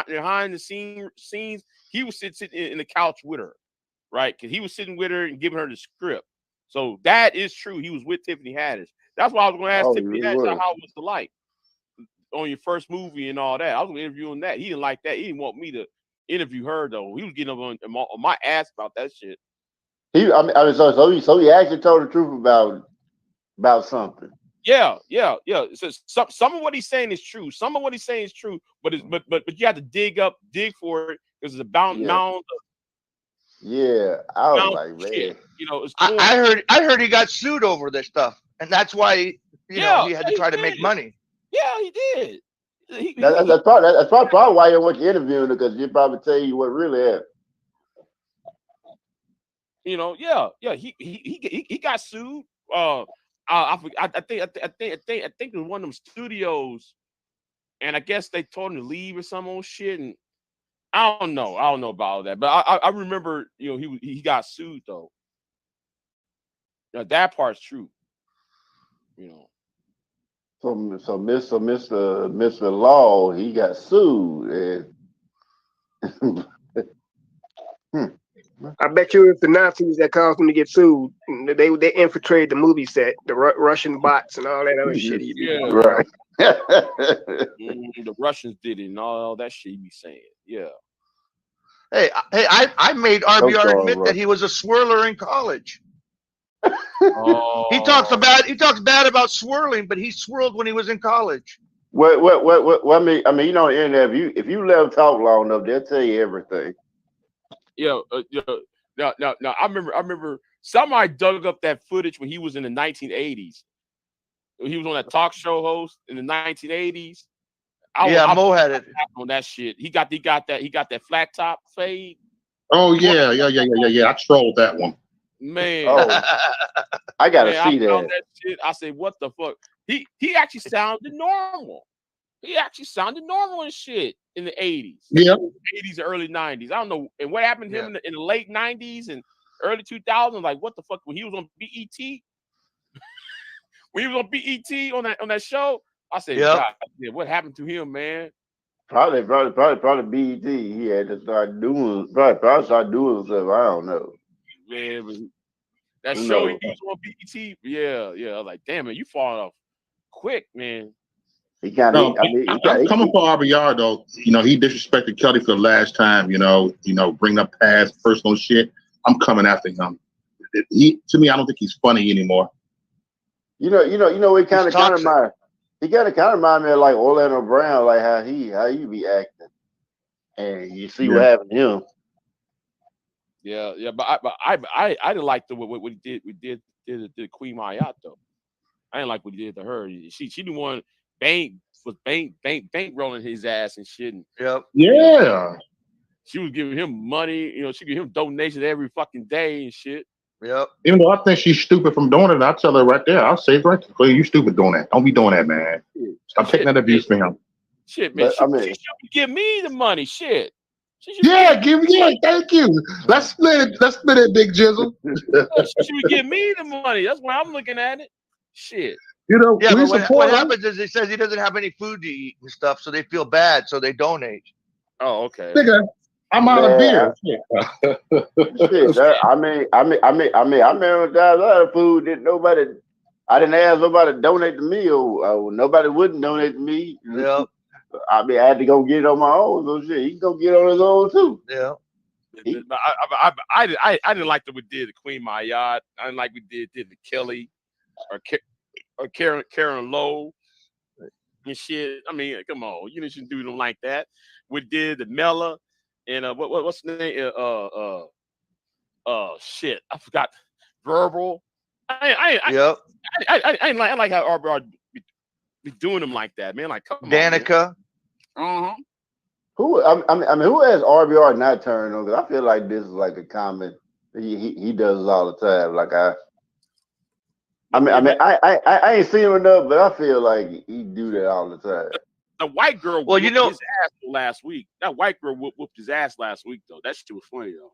behind the scenes, he was sitting in the couch with her, right? Because he was sitting with her and giving her the script. So that is true. He was with Tiffany Haddish. That's why I was going to ask Tiffany Haddish how it was the like on your first movie and all that. I was going to interview on that. He didn't like that. He didn't want me to interview her though. He was getting up on my ass about that shit. So he actually told the truth about something. Yeah. So some of what he's saying is true. Some of what he's saying is true, but you have to dig for it because it's about mound. Yeah, I was like, man, shit. You know, I heard he got sued over this stuff, and that's why he had to try to make money. Yeah, he did. That's probably why you want you interviewing her because he'll probably tell you what really happened. You know, he got sued. I think it was one of them studios, and I guess they told him to leave or some old shit. And I don't know about all that, but I remember, he got sued though. That part's true. So Mr. Law, he got sued. And I bet you it's the Nazis that caused him to get sued. They infiltrated the movie set, the Russian bots and all that other shit. Yeah, right. The Russians did it and all that shit he be saying. Yeah. Hey, I made RBR admit that he was a swirler in college. He talks bad about swirling, but he swirled when he was in college. What? I mean, internet, if you let them talk long enough, they'll tell you everything. Yeah. Now, I remember somebody dug up that footage when he was in the 1980s. He was on that talk show host in the 1980s. Mo had it on that shit. He got that flat top fade. Oh yeah. I trolled that one. Man, I gotta see that. Shit. I said, what the fuck? He actually sounded normal. He actually sounded normal and shit in the 80s. Yeah. 80s, early 90s. I don't know. And what happened to him in the late 90s and early 2000s? Like, what the fuck? When he was on BET? When he was on BET on that show, I said, God, what happened to him, man? Probably BET. He had to start doing, probably start doing stuff. I don't know. Man, but that Who show he knows? was on BET, yeah. I was like, damn man, you falling off quick, man. He got No, I mean, I'm coming for RBR though. You know, he disrespected Kelly for the last time. You know, bring up past personal shit. I'm coming after him. To me, I don't think he's funny anymore. you know, it kind of remind. He kind of remind me of like Orlando Brown, like how he be acting, and you see what happened to him. Yeah, but I didn't like what he did to Queen Mayat though. I didn't like what he did to her. She the one bank rolling his ass and shit. And, yeah. She was giving him money. She gave him donations every fucking day and shit. Yep. Even though I think she's stupid from doing it, I'll tell her right there. I'll say it right there. You stupid doing that. Don't be doing that, man. Stop taking that abuse from him. Shit, man. She should give me the money. Shit. Thank you. Let's split it, Big Jizzle. She should give me the money. That's why I'm looking at it. Shit. But what happens is he says he doesn't have any food to eat and stuff, so they feel bad, so they donate. Oh, okay. Nigga, I'm out of beer. I remember that a lot of food that I didn't ask nobody to donate to me, or nobody wouldn't donate to me. Yeah. I had to go get it on my own. So shit, he can go get it on his own too. Yeah. I didn't like that we did to Queen Mayat. I didn't like we did to Kelly or Karen Lowe and shit. I mean, come on, you shouldn't do them like that. We did the Mella and what's the name? Shit, I forgot. Verbal. I didn't like how RBR be doing them like that, man. Like, come Danica. On, who has RBR not turned on? Because I feel like this is like a comment he does this all the time. Like I ain't seen him enough, but I feel like he do that all the time. The white girl whooped his ass last week. That white girl whooped his ass last week, though. That shit was funny, though.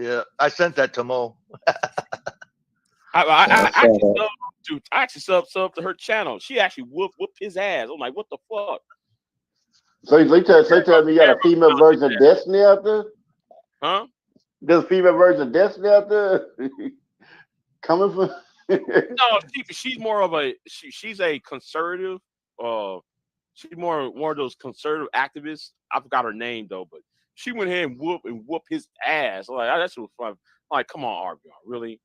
Yeah, I sent that to Mo. I actually subbed to her channel. She actually whooped his ass. I'm like, what the fuck? So you tell me you got a female version of Destiny out there? Huh? There's a female version of Destiny out there? Coming from No, she's more of she's a conservative. She's more of those conservative activists. I forgot her name though, but she went ahead and whooped his ass. I'm like, that shit was fun. I'm like, come on, RBR, really?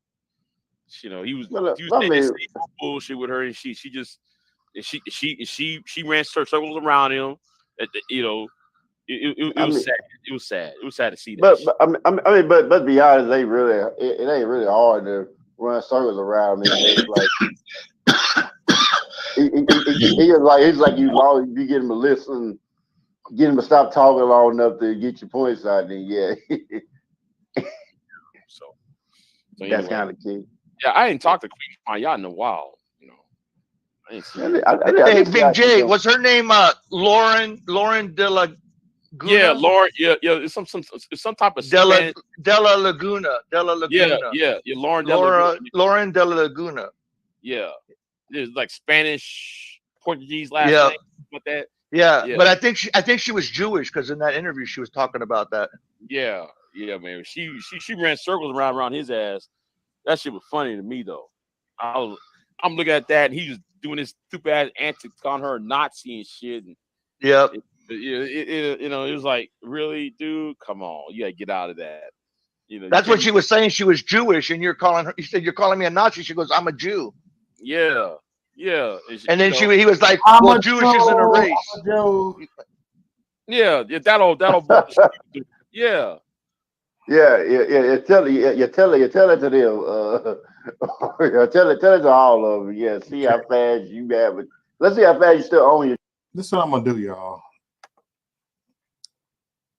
He was saying bullshit with her, and she ran circles around him. It was sad. It was sad. It was sad to see that. But be honest, it ain't really hard to run circles around me. It's like he's like you get him to listen, get him to stop talking long enough to get your points out. Then so that's kind of key. Yeah, I ain't talked to Queen Mayat in a while. Hey, Big J, what's her name? Lauren De La Guna? Yeah, Lauren. Yeah. It's some type of De La Laguna. Yeah. Lauren De La Laguna. Yeah, it's like Spanish, Portuguese last name, like that. Yeah, but I think she was Jewish because in that interview she was talking about that. Yeah, man. She ran circles around his ass. That shit was funny to me though. I'm looking at that and he was doing this stupid ass antics, calling her a Nazi and shit. And it was like, really, dude, come on, you gotta get out of that. That's what she was saying. She was Jewish, and you're calling her. You said you're calling me a Nazi. She goes, I'm a Jew. Yeah. And then he was like, well, Jewish isn't a race. Yeah, that'll yeah. Yeah. Tell it to them. Tell it to all of them. Yeah. See how fast you have it. Let's see how fast you still own your. This is what I'm gonna do, y'all.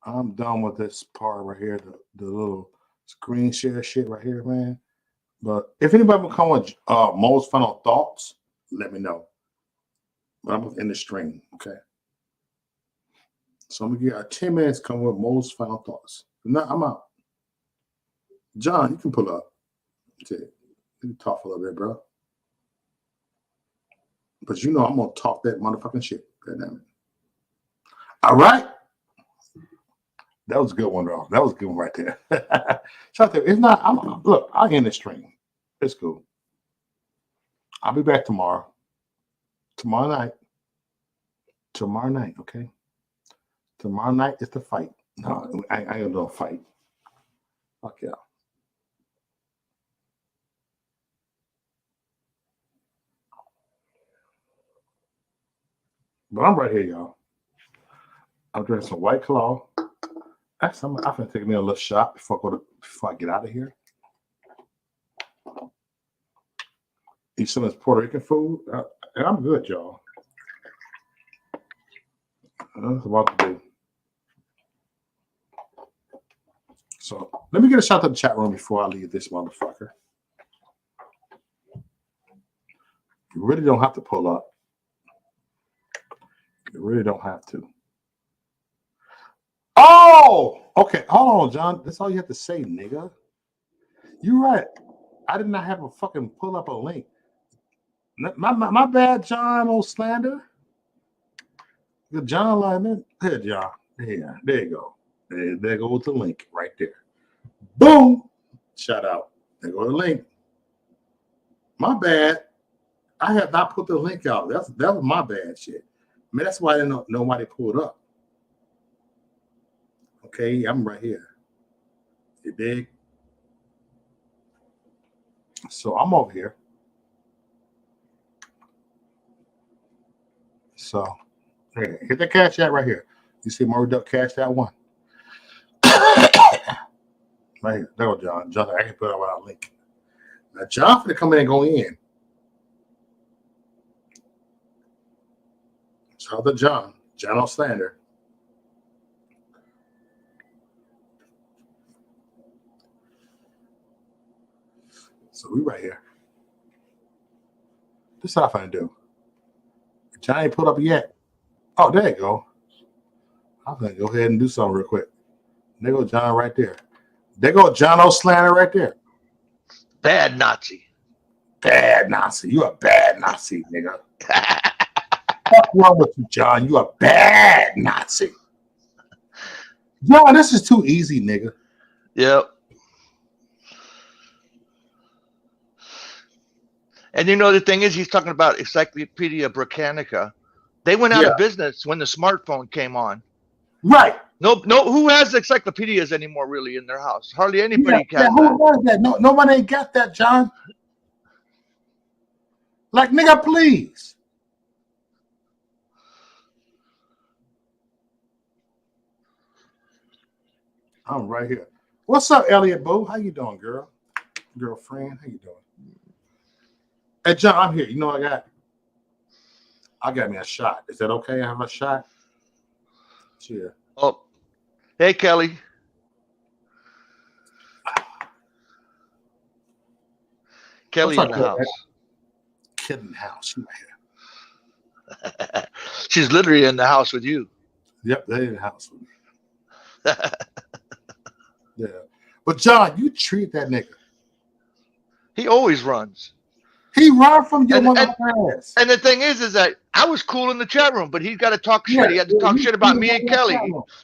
I'm done with this part right here, the little screen share shit right here, man. But if anybody will come with most final thoughts, let me know. But I'm in the stream, okay? So I'm gonna give 10 minutes. Come with most final thoughts. If not, I'm out. John, you can pull up. You can talk for a little bit, bro. But I'm gonna talk that motherfucking shit. God damn it. All right. That was a good one, though. That was a good one right there. Shout out. It's not. Look, I'll end the stream. It's cool. I'll be back tomorrow. Tomorrow night. Okay? Tomorrow night is the fight. No, I ain't gonna fight. Fuck yeah. But I'm right here, y'all. I'm drinking some White Claw. Actually, I'm gonna take me a little shot before I get out of here. Eat some of this Puerto Rican food, and I'm good, y'all. That's what to do. So let me get a shout to the chat room before I leave this motherfucker. You really don't have to pull up. You really don't have to. Oh, okay. Hold on, John. That's all you have to say, nigga. You're right. I did not have a fucking pull up a link. My bad, John O'Slander. Good John Lyman. Here, John. Yeah, there you go. There goes the link right there. Boom. Shout out. There go the link. My bad. I have not put the link out. That was my bad shit. I mean, that's why I didn't know nobody pulled up. Okay, I'm right here. You dig? So I'm over here. So here, hit the cash app right here. You see Murray Duck cash that one. Right here. There go John. John, I can put it without link. Now John finna come in and go in. Shout out to John O'Slander. So we right here. This is how I'm finna do. John ain't put up yet. Oh, there you go. I'm gonna go ahead and do something real quick. There go John right there. There go John O'Slander right there. Bad Nazi. Bad Nazi. You a bad Nazi, nigga. What's wrong with you, John? You a bad Nazi. John, this is too easy, nigga. Yep. And you know the thing is, he's talking about Encyclopedia Britannica. They went out of business when the smartphone came on. Right. No. Who has encyclopedias anymore, really, in their house? Hardly anybody has that. Who has that? No, nobody ain't got that, John. Like, nigga, please. I'm right here. What's up, Elliot Boo? How you doing, girl? Girlfriend, how you doing? Hey, John, I'm here. You know what I got me a shot. Is that okay? I have a shot? Cheers. Oh, hey, Kelly. Kelly in the house. Kid in the house. She's right here. She's literally in the house with you. Yep, they're in the house with me. Yeah. But, John, you treat that nigga. He always runs. He run from your ass. And the thing is that I was cool in the chat room, but he's got to talk shit. He had to talk shit about me and Kelly.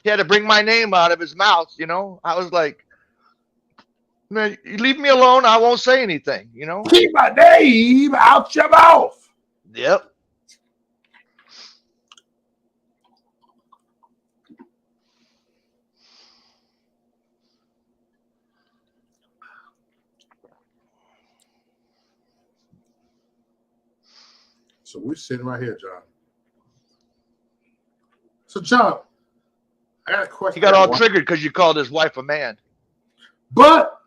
He had to bring my name out of his mouth, you know? I was like, man, you leave me alone. I won't say anything, you know? Keep my name out your mouth. Yep. So we're sitting right here, John. So, John, I got a question. He got all triggered because you called his wife a man. But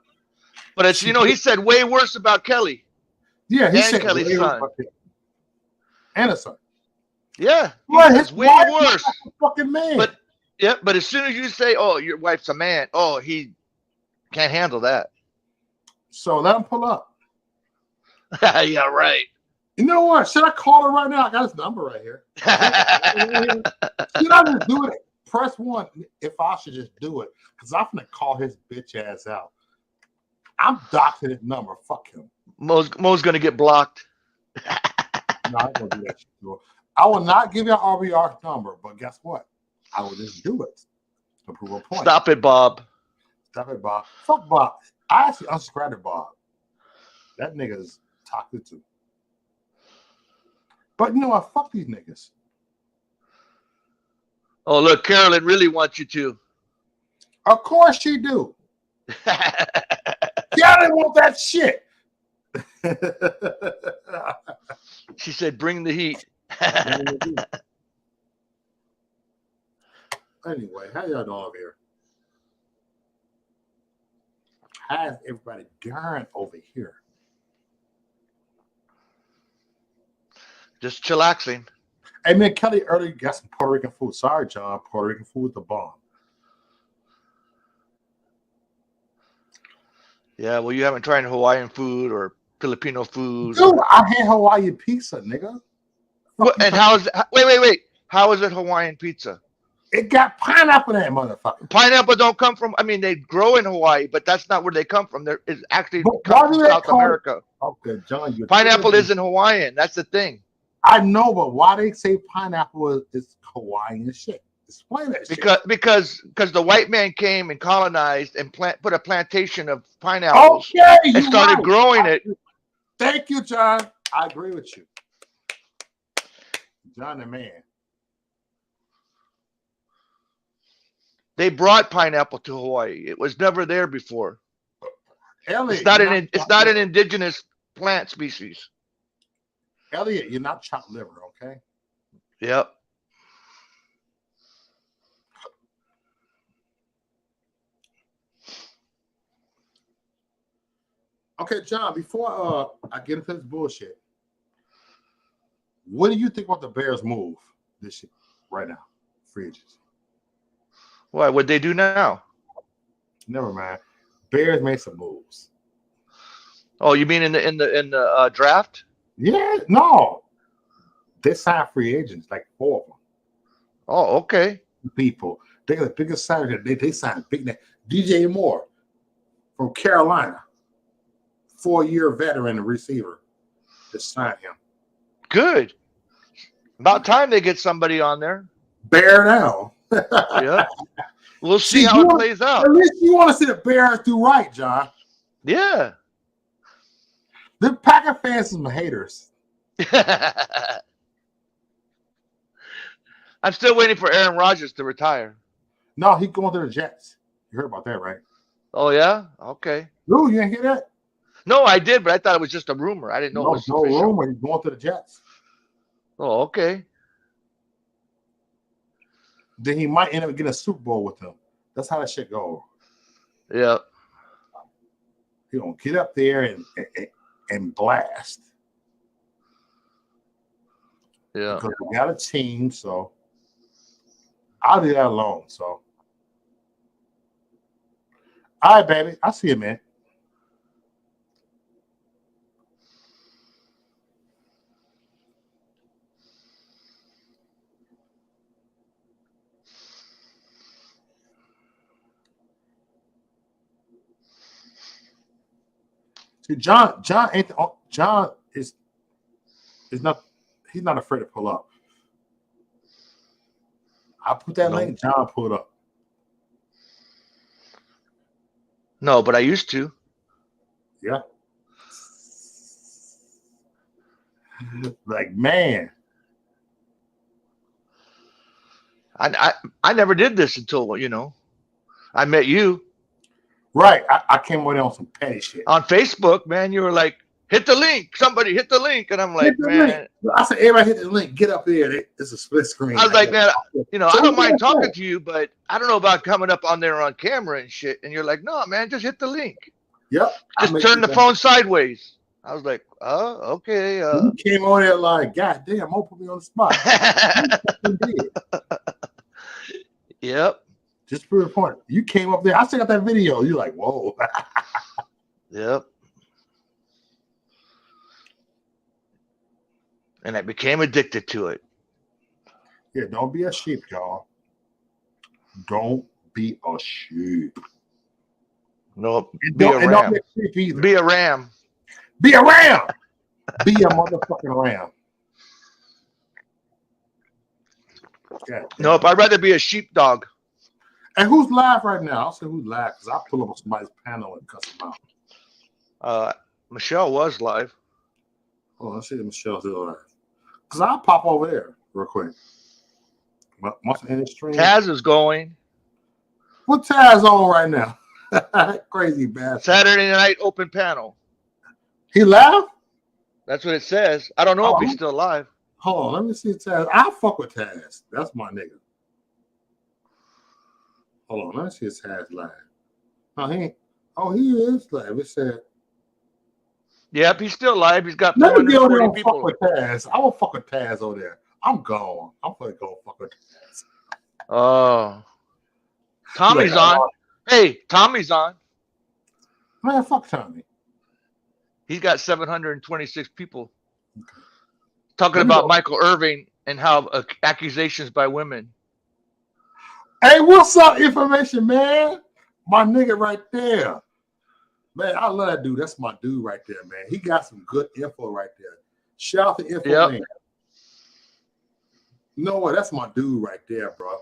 it's, you know, he said way worse about Kelly. Yeah, he said Kelly's son. And a son. Yeah, it's way worse. Like a fucking man. But as soon as you say, "Oh, your wife's a man," oh, he can't handle that. So let him pull up. Yeah, right. You know what? Should I call her right now? I got his number right here. Should I just do it? Press 1 if I should just do it. Because I'm going to call his bitch ass out. I'm doxing his number. Fuck him. Mo's going to get blocked. No, I ain't going to do that shit to her. I will not give you RBR's number, but guess what? I would just do it to prove a point. Stop it, Bob. Stop it, Bob. Fuck Bob. I actually unsubscribed to Bob. That nigga's toxic too. But you know what? Fuck these niggas. Oh, look, Carolyn really wants you to. Of course she do. Carolyn want that shit. She said, bring the heat. Anyway, how y'all doing over here? How's everybody doing over here? Just chillaxing. Hey, man, Kelly earlier got some Puerto Rican food. Sorry, John. Puerto Rican food is the bomb. Yeah, well, you haven't tried Hawaiian food or Filipino food. Dude, I had Hawaiian pizza, nigga. What, and how is it? Wait. How is it Hawaiian pizza? It got pineapple in that motherfucker. Pineapple don't come from, I mean, they grow in Hawaii, but that's not where they come from. There is actually But come why from do they South call it- America. Okay, John. You're Pineapple crazy. isn't Hawaiian. That's the thing. I know, but why they say pineapple is Hawaiian shit? Explain that shit. Because the white man came and colonized and put a plantation of pineapples Okay, and you started right. growing it. Thank you, John. I agree with you. John the man. They brought pineapple to Hawaii. It was never there before. Elliot, It's not an indigenous plant species. Elliot, you're not chopped liver, okay? Yep. Okay, John, before I get into this bullshit, what do you think about the Bears move this year, right now? Free agents. Why? What'd they do now? Never mind. Bears made some moves. Oh, you mean in the draft? Yeah, no. They signed free agents, like 4 of them. Oh, okay. People. They got the biggest signing. They signed big name. DJ Moore from Carolina. 4-year veteran receiver. Just signed him. Good. About time they get somebody on there. Bear now. Yeah. We'll see how it plays out. At least you want to see the Bears do right, John. Yeah. The Packer fans are some haters. I'm still waiting for Aaron Rodgers to retire. No, he's going to the Jets. You heard about that, right? Oh, yeah? Okay. Lou, you didn't hear that? No, I did, but I thought it was just a rumor. I didn't know it was no official. rumor. He's going to the Jets. Oh, okay. Then he might end up getting a Super Bowl with them. That's how that shit goes. Yeah. He gonna get up there and blast. Yeah. Because we got a team, so I'll leave that alone. So, all right, baby. I see you, man. See, John is not. He's not afraid to pull up. I put that link. John pulled up. No, but I used to. Yeah. Like, man. I never did this until, I met you. Right. I came with on some petty shit. On Facebook, man, you were like, hit the link. Somebody hit the link. And I'm like, man. Link. I said, everybody hit the link. Get up there. It's a split screen. I was like, man, I don't mind talking to you, but I don't know about coming up on there on camera and shit. And you're like, no, man, just hit the link. Yep. Just turn the phone sideways. I was like, oh, okay. You came on there like, God damn, don't put me on the spot. Yep. Just for the point. You came up there. I still got that video. You're like, whoa. Yep. And I became addicted to it. Yeah, don't be a sheep, y'all. Don't be a sheep. No, be a ram. Be a ram. Be a ram. Be a motherfucking ram. Yeah. Nope, I'd rather be a sheepdog. And who's live right now? I'll say who's live because I'll pull up on somebody's panel and cuss them out. Michelle was live. Oh, let's see if Michelle's still live. Because I'll pop over there real quick. Once in the stream. Taz is going. What Taz on right now? Crazy bastard. Saturday night open panel. He live? That's what it says. I don't know if he's still live. Hold on, let me see Taz. I'll fuck with Taz. That's my nigga. Hold on, let me see his Taz live. He is live. It said. Yep, he's still live. He's got Let me go there 440 and people. fuck with Taz. I will fuck with Taz over there. I'm gone. I'm gonna go fuck with Taz. Oh. Tommy's on. Hey, Tommy's on. Man, fuck Tommy. He's got 726 people. Talking about Michael Irving and how accusations by women. Hey, what's up, information, man? My nigga right there. Man, I love that dude. That's my dude right there, man. He got some good info right there. Shout out to Info Man. You know what? That's my dude right there, bro.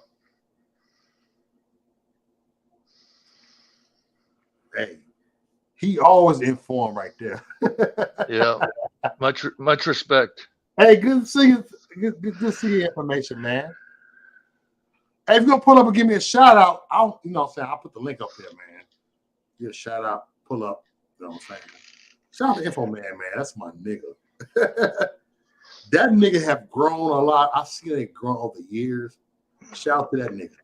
Hey, he always informed right there. Yeah, much respect. Hey, good to see you. Good to see your information, man. Hey, if you're gonna pull up and give me a shout out, I'll put the link up there, man. Give a shout out, pull up. You know what I'm saying? Shout out to Info Man, man. That's my nigga. That nigga have grown a lot. I see it grown over the years. Shout out to that nigga.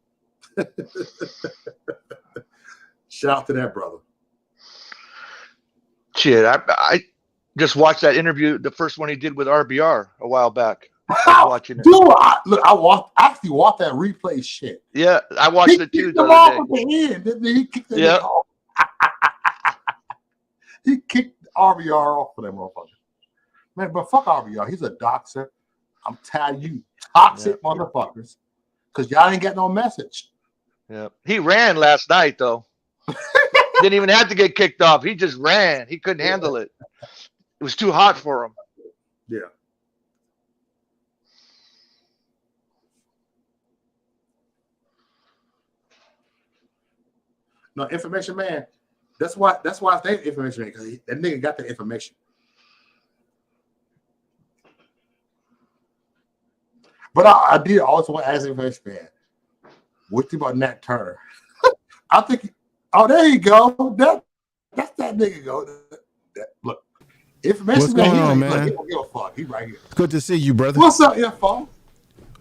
Shout out to that brother. Shit, I just watched that interview, the first one he did with RBR a while back. Watching it. Dude, I actually watched that replay shit. Yeah, I watched it too. He kicked the end. Off. He kicked RBR off for that motherfucker. Man, but fuck RBR. He's a doxer. I'm tired of you toxic motherfuckers because y'all ain't got no message. Yeah, he ran last night though. Didn't even have to get kicked off. He just ran. He couldn't handle it. It was too hot for him. Yeah. No, information man. That's why I think information man, because that nigga got the information. But I did also want to ask information man. What do you think about Nat Turner? I think. Oh, there you go. That's that nigga go. Look, information what's man. Going on, man? He don't give a fuck. He right here. It's good to see you, brother. What's up, info?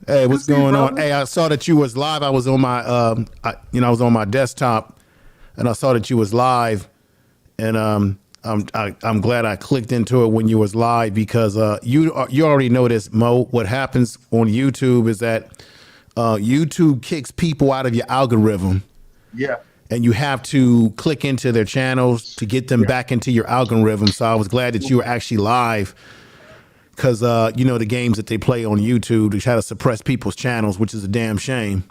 Hey, what's going on? Hey, I saw that you was live. I was on my, I was on my desktop, and I saw that you was live, and I'm glad I clicked into it when you was live because you already know this, Mo. What happens on YouTube is that YouTube kicks people out of your algorithm. Yeah. And you have to click into their channels to get them back into your algorithm. So I was glad that you were actually live because, the games that they play on YouTube, they try to suppress people's channels, which is a damn shame.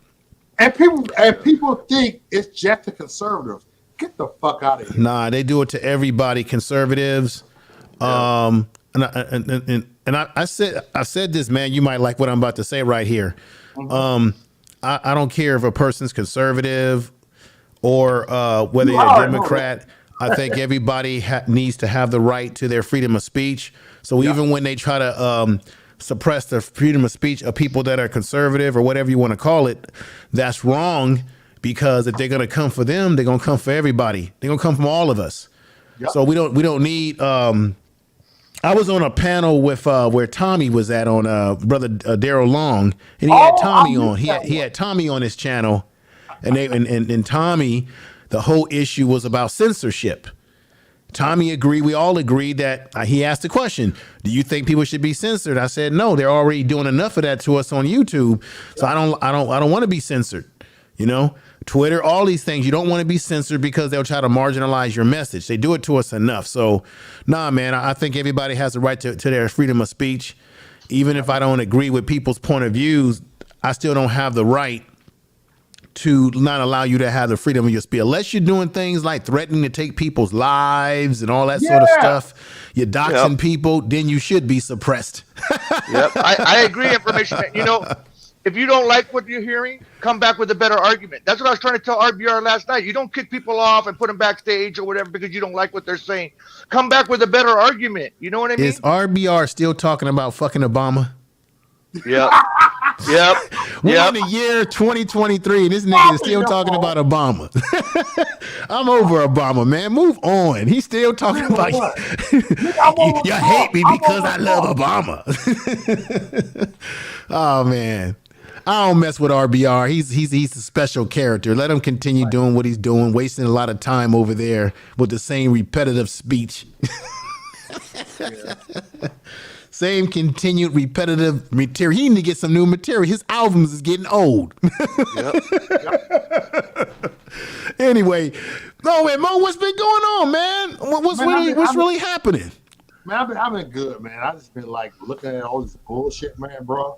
And people think it's just the conservatives. Get the fuck out of here. Nah, they do it to everybody, conservatives. I said this, man, you might like what I'm about to say right here. I don't care if a person's conservative or whether you're a Democrat. I think everybody needs to have the right to their freedom of speech. So even when they try to suppress the freedom of speech of people that are conservative or whatever you want to call it, that's wrong because if they're going to come for them, they're going to come for everybody. They're going to come from all of us. Yep. So we don't need. I was on a panel with where Tommy was at on brother Daryl Long, and he had Tommy on. He had Tommy on his channel. And Tommy, the whole issue was about censorship. Tommy agreed. We all agreed that he asked the question, do you think people should be censored? I said, no, they're already doing enough of that to us on YouTube. So I don't want to be censored. Twitter, all these things, you don't want to be censored because they'll try to marginalize your message. They do it to us enough. So nah, man, I think everybody has the right to their freedom of speech. Even if I don't agree with people's point of views, I still don't have the right to not allow you to have the freedom of your speech. Unless you're doing things like threatening to take people's lives and all that sort of stuff, you're doxing people, then you should be suppressed. Yep, I agree, information. If you don't like what you're hearing, come back with a better argument. That's what I was trying to tell RBR last night. You don't kick people off and put them backstage or whatever because you don't like what they're saying. Come back with a better argument. You know what I mean? Is RBR still talking about fucking Obama? Yep. Yep. We're in the year 2023, and this nigga is still talking about Obama. I'm over Obama, man. Move on. He's still talking about you hate me because I love Obama. Oh man. I don't mess with RBR. He's a special character. Let him continue doing what he's doing, wasting a lot of time over there with the same repetitive speech. Same continued repetitive material. He need to get some new material. His albums is getting old. Anyway, no man, Mo, what's been going on, man? What's really happening? Man, I've been good, man. I just been like looking at all this bullshit, man, bro.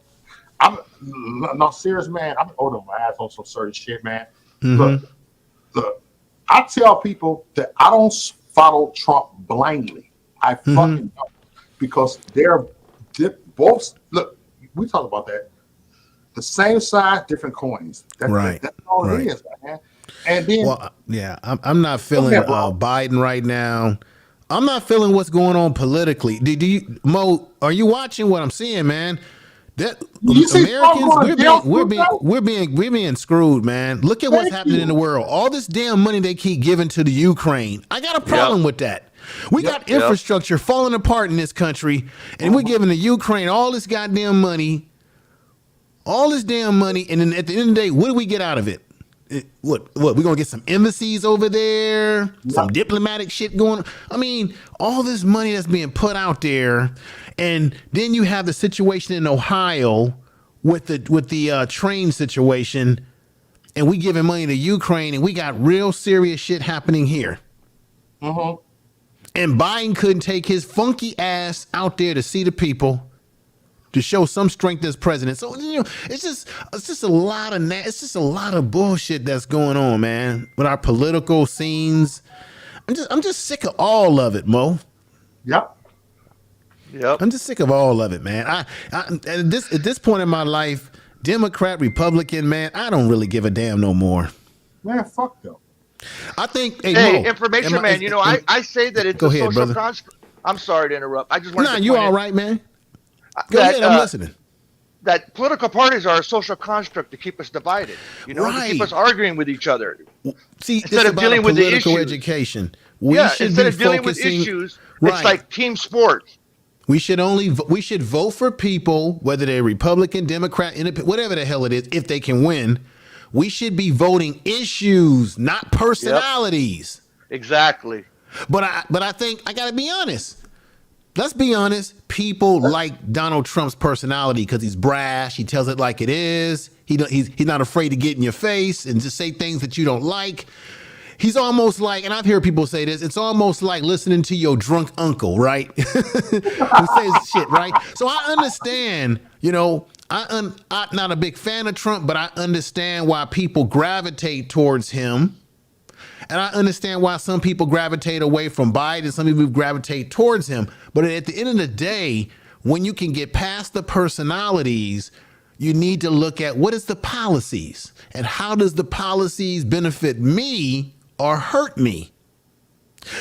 No serious, man. I've been holding my ass on some certain shit, man. Mm-hmm. Look, I tell people that I don't follow Trump blindly. I fucking don't, because they're both. Look, we talk about that. The same side, different coins. That's all it is, man. And then, well, yeah, I'm not feeling Biden right now. I'm not feeling what's going on politically. Do you, Mo? Are you watching what I'm seeing, man? That Americans, we're being screwed, man. Look at what's happening in the world. All this damn money they keep giving to the Ukraine. I got a problem with that. We got infrastructure falling apart in this country, and we're giving the Ukraine all this goddamn money, and then at the end of the day, what do we get out of it? What we're gonna get some embassies over there, some diplomatic shit going on. I mean, all this money that's being put out there, and then you have the situation in Ohio with the train situation, and we giving money to Ukraine, and we got real serious shit happening here. And Biden couldn't take his funky ass out there to see the people, to show some strength as president. So it's just a lot of bullshit that's going on, man, with our political scenes. I'm just sick of all of it, Mo. Yep. I'm just sick of all of it, man. I at this point in my life, Democrat, Republican, man, I don't really give a damn no more. Man, fuck them. I think. Hey, Mo, information man. I say that it's a social construct. I'm sorry to interrupt. I just want to. You all right, man? Go ahead, I'm listening. That political parties are a social construct to keep us divided. To keep us arguing with each other. See, instead of dealing with the issues, education, instead of dealing with issues, it's like team sports. We should vote for people, whether they're Republican, Democrat, Independent, whatever the hell it is, if they can win. We should be voting issues, not personalities. Exactly. But I think I got to be honest. Let's be honest. People like Donald Trump's personality because he's brash. He tells it like it is. He's not afraid to get in your face and just say things that you don't like. He's almost like, and I've heard people say this, it's almost like listening to your drunk uncle, right? Who says shit, right? So I understand, I'm not a big fan of Trump, but I understand why people gravitate towards him. And I understand why some people gravitate away from Biden and some people gravitate towards him. But at the end of the day, when you can get past the personalities, you need to look at what is the policies and how does the policies benefit me or hurt me?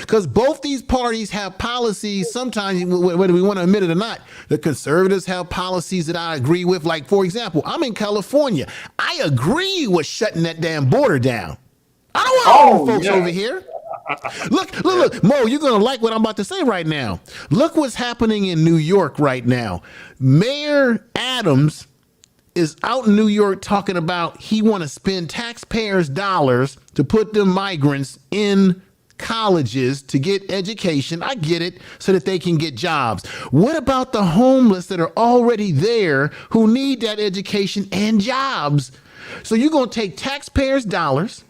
Because both these parties have policies, sometimes, whether we want to admit it or not. The conservatives have policies that I agree with. Like, for example, I'm in California. I agree with shutting that damn border down. I don't want all them folks over here. Look, Mo, you're going to like what I'm about to say right now. Look what's happening in New York right now. Mayor Adams is out in New York talking about he want to spend taxpayers' dollars to put the migrants in colleges to get education. I get it, so that they can get jobs. What about the homeless that are already there who need that education and jobs? So you're going to take taxpayers' dollars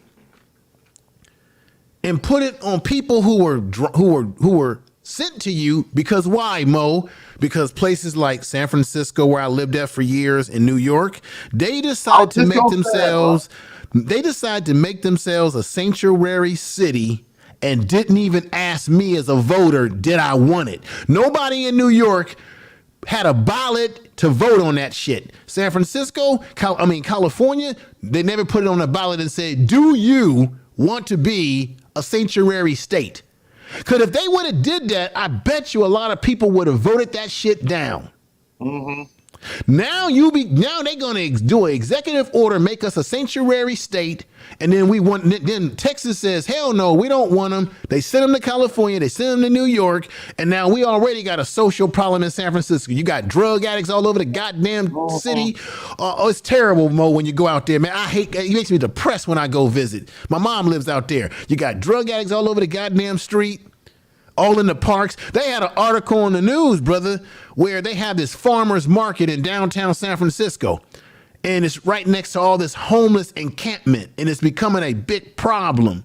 and put it on people who were sent to you because why, Mo? Because places like San Francisco, where I lived at for years, in New York, they decide to make themselves a sanctuary city and didn't even ask me as a voter, did I want it? Nobody in New York had a ballot to vote on that shit. San Francisco, California, they never put it on a ballot and said, do you want to be a sanctuary state? Because if they would have did that, I bet you a lot of people would have voted that shit down. Mm-hmm. Now they're gonna do an executive order, make us a sanctuary state, and then Texas says, hell no, we don't want them. They send them to California, they send them to New York, and now we already got a social problem in San Francisco. You got drug addicts all over the goddamn city. It's terrible, Mo, when you go out there, man. It makes me depressed when I go visit. My mom lives out there. You got drug addicts all over the goddamn street. All in the parks. They had an article on the news, brother, where they have this farmer's market in downtown San Francisco. And it's right next to all this homeless encampment. And it's becoming a big problem.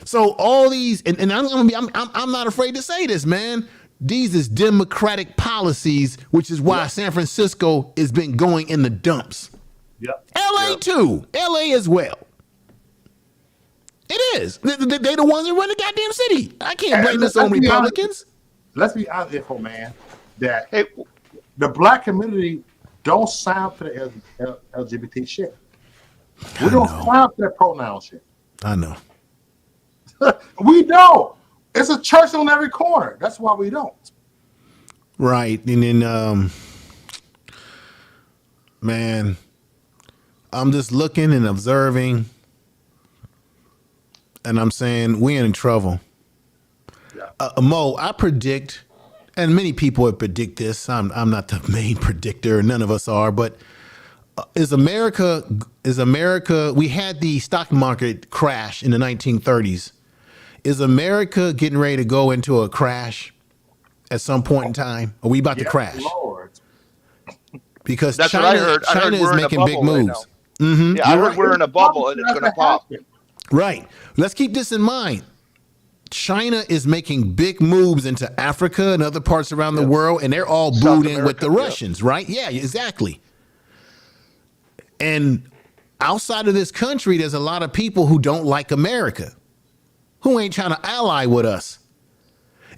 So all these, and I'm not afraid to say this, man. These is democratic policies, which is why San Francisco has been going in the dumps. Yep. LA too. LA as well. It is. They're the ones that run the goddamn city. I can't blame this on Republicans. Let's be honest, man, that the black community don't sound to the LGBT shit. We don't sound to that pronoun shit. I know. We don't. It's a church on every corner. That's why we don't. Right. And then, man, I'm just looking and observing. And I'm saying we're in trouble. Yeah. Mo, I predict, and many people would predict this. I'm not the main predictor. None of us are. But is America? We had the stock market crash in the 1930s. Is America getting ready to go into a crash at some point in time? Are we about to crash? Lord. Because That's China, what I heard. China is making big moves. Right mm-hmm. Yeah, I heard we're in a bubble and it's going to pop. Right. Let's keep this in mind. China is making big moves into Africa and other parts around the world, and they're all booed in with the Russians, right? Yeah, exactly. And outside of this country, there's a lot of people who don't like America, who ain't trying to ally with us.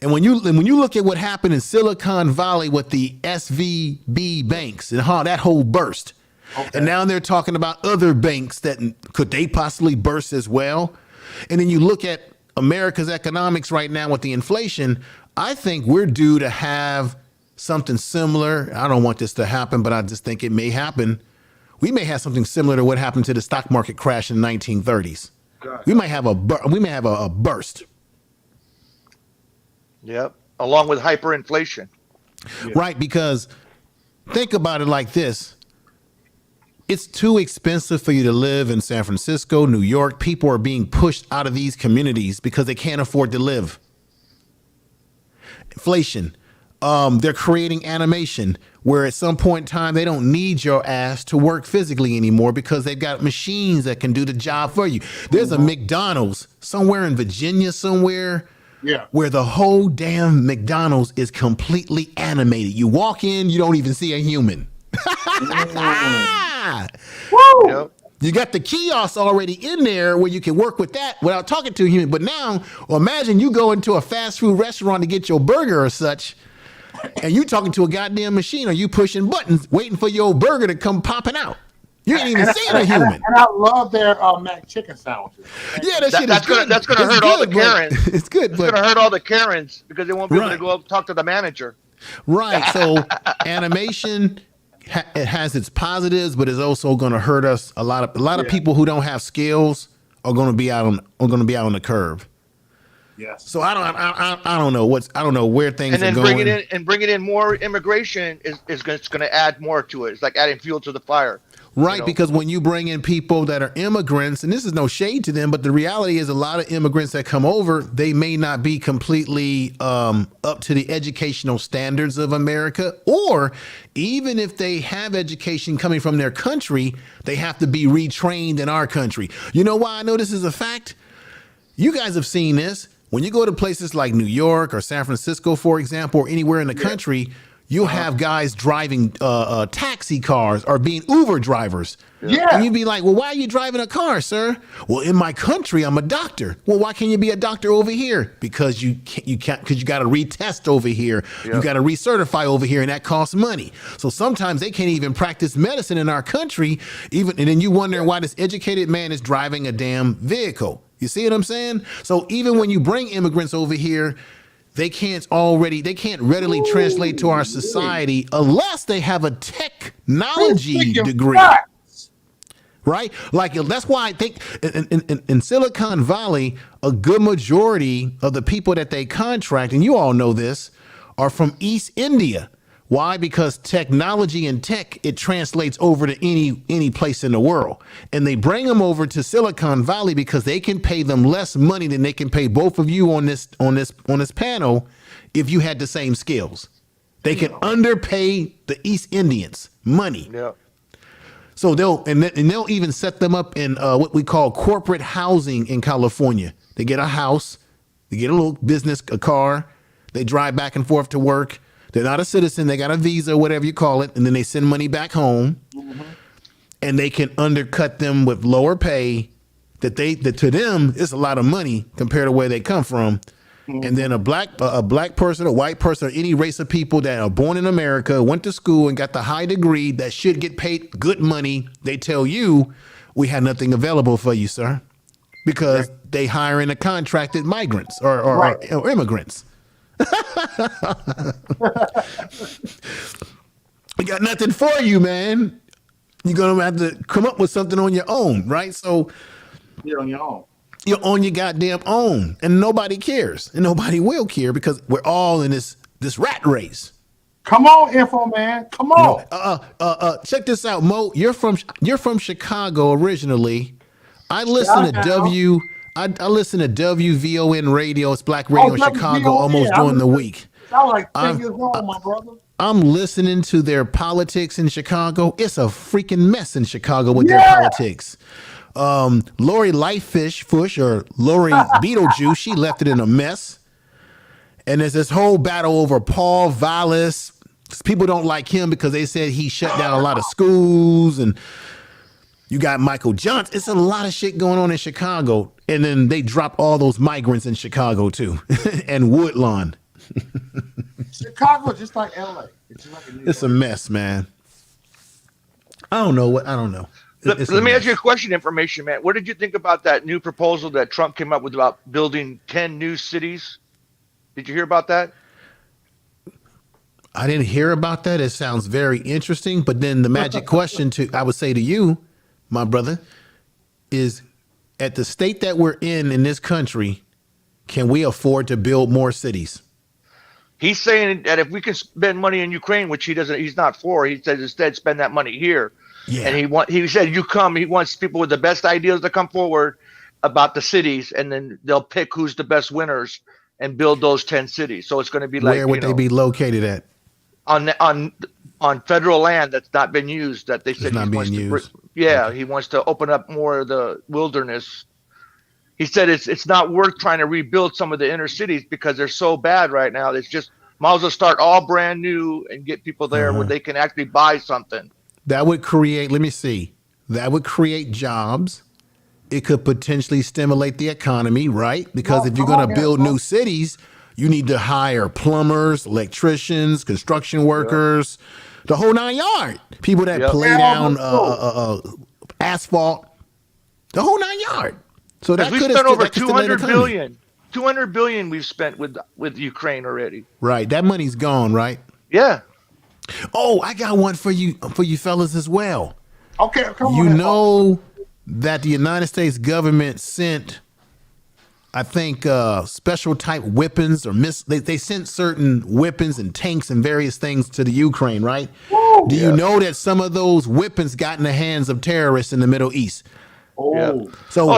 And when you look at what happened in Silicon Valley with the SVB banks and how that whole burst, and now they're talking about other banks that could they possibly burst as well. And then you look at America's economics right now with the inflation, I think we're due to have something similar. I don't want this to happen, but I just think it may happen. We may have something similar to what happened to the stock market crash in the 1930s. We might have a burst. Yep. Along with hyperinflation. Right, because think about it like this. It's too expensive for you to live in San Francisco, New York. People are being pushed out of these communities because they can't afford to live. Inflation. They're creating animation where at some point in time, they don't need your ass to work physically anymore because they've got machines that can do the job for you. There's a McDonald's somewhere in Virginia somewhere where the whole damn McDonald's is completely animated. You walk in, you don't even see a human. Woo! Yep. You got the kiosks already in there where you can work with that without talking to a human. But now, imagine you go into a fast food restaurant to get your burger or such, and you talking to a goddamn machine, or you pushing buttons waiting for your burger to come popping out. You ain't even seeing a human. And I love their Mac chicken sandwiches. Yeah, that's gonna hurt all the Karens. It's good. It's gonna hurt all the Karens because they won't be able to go up and talk to the manager. Right. So animation, it has its positives, but it's also going to hurt us. A lot of people who don't have skills are going to be out on the curve. Yes. So I don't know where things are going. Bringing in more immigration is going to add more to it. It's like adding fuel to the fire. Right, because when you bring in people that are immigrants, and this is no shade to them, but the reality is a lot of immigrants that come over, they may not be completely up to the educational standards of America, or even if they have education coming from their country, they have to be retrained in our country. You know why I know this is a fact? You guys have seen this. When you go to places like New York or San Francisco, for example, or anywhere in the country, You'll have guys driving taxi cars or being Uber drivers. Yeah. And you'd be like, well, why are you driving a car, sir? Well, in my country, I'm a doctor. Well, why can't you be a doctor over here? Because you can't, because you got to retest over here. You got to recertify over here, and that costs money. So sometimes they can't even practice medicine in our country, and then you wondering why this educated man is driving a damn vehicle. You see what I'm saying? So even when you bring immigrants over here, they can't readily translate to our society unless they have a technology degree. Right? Like, that's why I think in Silicon Valley, a good majority of the people that they contract, and you all know this, are from East India. Why? Because technology and tech, it translates over to any place in the world. And they bring them over to Silicon Valley because they can pay them less money than they can pay both of you on this panel if you had the same skills. They can underpay the East Indians money. Yeah. So they'll even set them up in what we call corporate housing in California. They get a house, they get a little business, a car, they drive back and forth to work. They're not a citizen, they got a visa, whatever you call it, and then they send money back home. And they can undercut them with lower pay that to them is a lot of money compared to where they come from. And then a black person, a white person, or any race of people that are born in America, went to school and got the high degree that should get paid good money, they tell you, we have nothing available for you, sir, because they hiring a contracted migrants or immigrants. We got nothing for you, man. You're gonna have to come up with something on your own, right? So You're on your own. You're on your goddamn own, and nobody cares, and nobody will care because we're all in this rat race. Come on, Info Man. Come on. Check this out, Mo. You're from Chicago originally. I listen to I listen to WVON radio. It's Black Radio in Chicago almost during the week. I like 10 years old, my brother. I'm listening to their politics in Chicago. It's a freaking mess in Chicago with their politics. Lori Lightfish or Lori Beetlejuice, she left it in a mess. And there's this whole battle over Paul Vallis. People don't like him because they said he shut down a lot of schools, and you got Michael Johnson. It's a lot of shit going on in Chicago. And then they drop all those migrants in Chicago too. And Woodlawn. Chicago just like LA. It's just like it's a mess, man. I don't know. Let me ask you a question, Information Man. What did you think about that new proposal that Trump came up with about building 10 new cities? Did you hear about that? I didn't hear about that. It sounds very interesting. But then the magic question I would say to you, my brother, is at the state that we're in this country, can we afford to build more cities? He's saying that if we can spend money in Ukraine, which he's not for, he says instead spend that money here. Yeah. And he said, he wants people with the best ideas to come forward about the cities, and then they'll pick who's the best winners and build those 10 cities. So it's going to be like, where would they be located at? On federal land that's not been used, that they said it's not being used. He wants to open up more of the wilderness. He said it's not worth trying to rebuild some of the inner cities because they're so bad right now. It's just might as well start all brand new and get people there where they can actually buy something. That would create, that would create jobs. It could potentially stimulate the economy, right? Because if you're going to build new cities, you need to hire plumbers, electricians, construction workers, the whole 9 yards. People that lay down asphalt, the whole 9 yards. So that we spent over 200 billion. 200 billion we've spent with Ukraine already. Right. That money's gone, right? Yeah. Oh, I got one for you fellas as well. Okay, come on. You know that the United States government sent, I think, special type weapons or they sent certain weapons and tanks and various things to the Ukraine, right? Woo, Do you know that some of those weapons got in the hands of terrorists in the Middle East? Oh,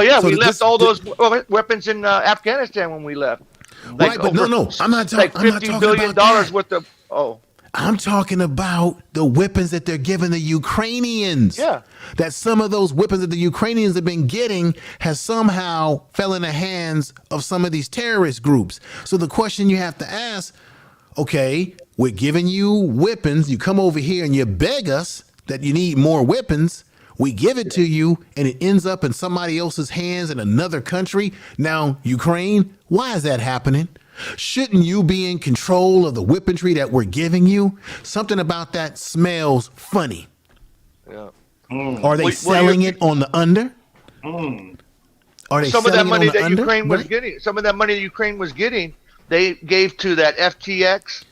yeah. We left all those weapons in Afghanistan when we left. Right, but no, I'm not talking. Like $50 billion worth of. Oh. I'm talking about the weapons that they're giving the Ukrainians. Yeah. That some of those weapons that the Ukrainians have been getting has somehow fell in the hands of some of these terrorist groups. So the question you have to ask, okay, we're giving you weapons. You come over here and you beg us that you need more weapons. We give it to you and it ends up in somebody else's hands in another country. Now, Ukraine, why is that happening? Shouldn't you be in control of the weaponry that we're giving you? Something about that smells funny. Yeah. Are they selling it on the under? Are they some of that selling it money on the that under? Ukraine was Right. getting, some of that money that Ukraine was getting, they gave to that FTX.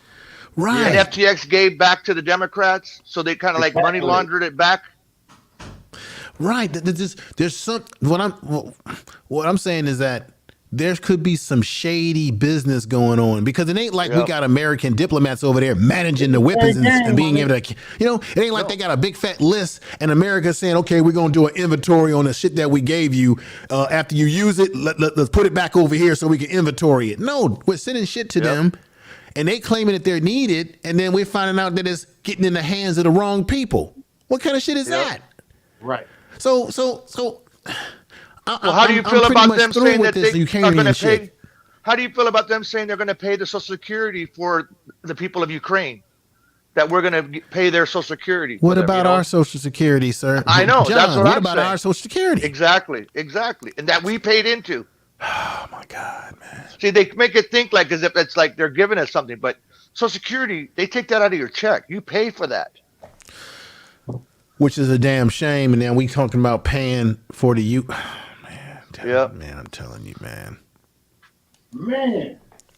Right. And FTX gave back to the Democrats, so they kind of like money laundered it back. Right. There's some what I'm saying is that there could be some shady business going on because it ain't like we got American diplomats over there managing the weapons and being able to, it ain't like they got a big fat list and America's saying, okay, we're going to do an inventory on the shit that we gave you. After you use it, let's put it back over here so we can inventory it. No, we're sending shit to them and they claiming that they're needed. And then we're finding out that it's getting in the hands of the wrong people. What kind of shit is that? Right. So how do you feel about them saying that they are going to shit. pay? How do you feel about them saying they're going to pay the Social Security for the people of Ukraine? That we're going to pay their Social Security. What about our Social Security, sir? I know. John, that's what I'm about saying. our Social Security? Exactly, and that we paid into. Oh my God, man! See, they make it think like as if it's like they're giving us something, but Social Security, they take that out of your check. You pay for that. Which is a damn shame. And then we talking about paying for the man, I'm telling you, man.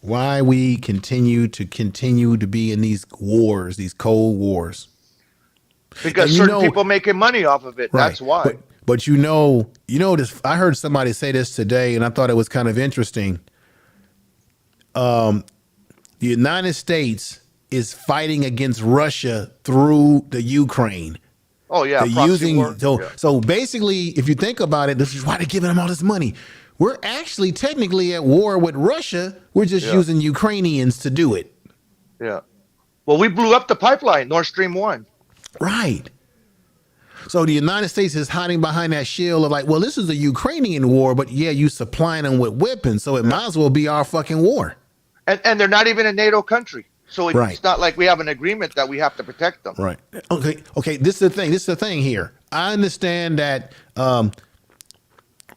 Why we continue to be in these wars, these cold wars. Because certain people making money off of it. Right. That's why. But this. I heard somebody say this today, and I thought it was kind of interesting. The United States is fighting against Russia through the Ukraine. Oh yeah, so basically, if you think about it, this is why they're giving them all this money. We're actually technically at war with Russia. We're just using Ukrainians to do it. Yeah. Well, we blew up the pipeline, Nord Stream 1. Right. So the United States is hiding behind that shield of like, well, this is a Ukrainian war, but you supplying them with weapons, so it might as well be our fucking war. And they're not even a NATO country. So it's not like we have an agreement that we have to protect them. Right. Okay. This is the thing here. I understand that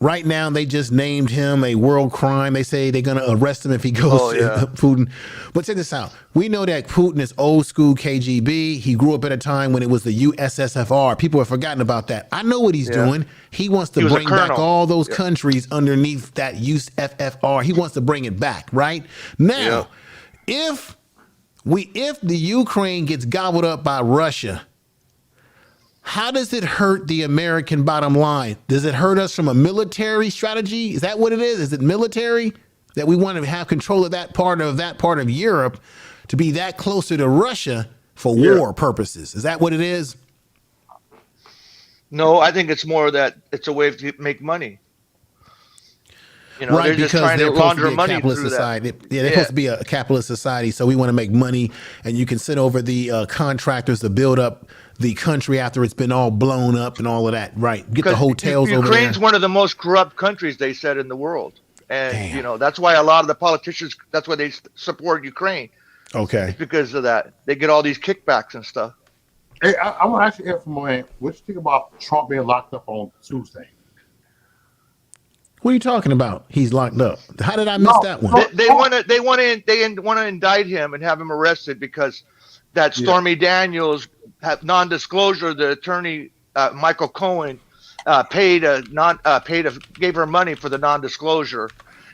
right now they just named him a world crime. They say they're going to arrest him if he goes to Putin. But check this out. We know that Putin is old school KGB. He grew up at a time when it was the USSR. People have forgotten about that. I know what he's doing. He wants to bring back all those countries underneath that USSR. He wants to bring it back, right? Now, if the Ukraine gets gobbled up by Russia, how does it hurt the American bottom line? Does it hurt us from a military strategy? Is that what it is? Is it military that we want to have control of that part of Europe to be that closer to Russia for war purposes? Is that what it is? No, I think it's more that it's a way to make money. They're just trying to launder money through society. They're supposed to be a capitalist society, so we want to make money, and you can send over the contractors to build up the country after it's been all blown up and all of that. Right. Get the hotels over there. Ukraine's one of the most corrupt countries, they said, in the world. And, that's why a lot of the politicians, that's why they support Ukraine. Okay. It's because of that. They get all these kickbacks and stuff. Hey, I want to ask you, what you think about Trump being locked up on Tuesday? What are you talking about? He's locked up. How did I miss that one? They want to indict him and have him arrested because that Stormy Daniels non-disclosure. The attorney Michael Cohen gave her money for the non-disclosure,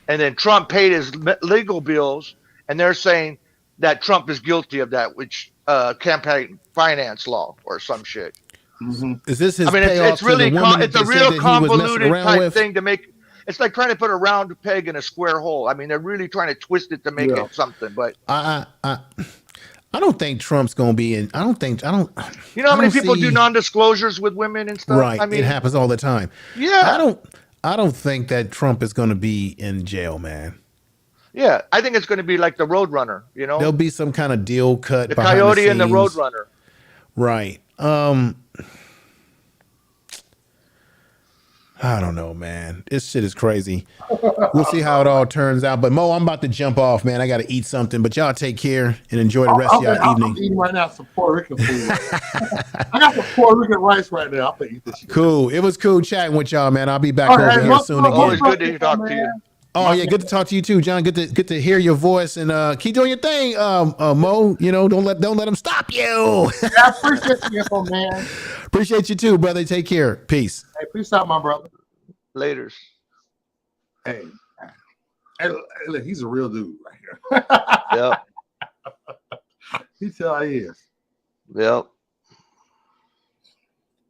and then Trump paid his legal bills, and they're saying that Trump is guilty of that, which campaign finance law or some shit. Mm-hmm. Is this his? I mean, it's really it's a real convoluted type thing to make. It's like trying to put a round peg in a square hole. I mean, they're really trying to twist it to make it something. But I don't think Trump's going to be in. I don't. You know how many people do non-disclosures with women and stuff? Right. I mean, it happens all the time. Yeah. I don't think that Trump is going to be in jail, man. Yeah, I think it's going to be like the Roadrunner. There'll be some kind of deal cut. The Coyote and the I don't know, man. This shit is crazy. We'll see how it all turns out. But Mo, I'm about to jump off, man. I got to eat something. But y'all take care and enjoy the rest of your evening. I'm eating right now some Puerto Rican food. I got some Puerto Rican rice right now. I'm gonna eat this shit. Cool. It was cool chatting with y'all, man. I'll be back over here soon again. Always good to talk to you. Oh yeah, good to talk to you too, John. Good to hear your voice and keep doing your thing, Mo. You know, don't let them stop you. Yeah, I appreciate you, info, man. Appreciate you too, brother. Take care. Peace. Hey, peace out, my brother. Laters. Hey, look, he's a real dude right here. Yep. He tell how he is. Yep.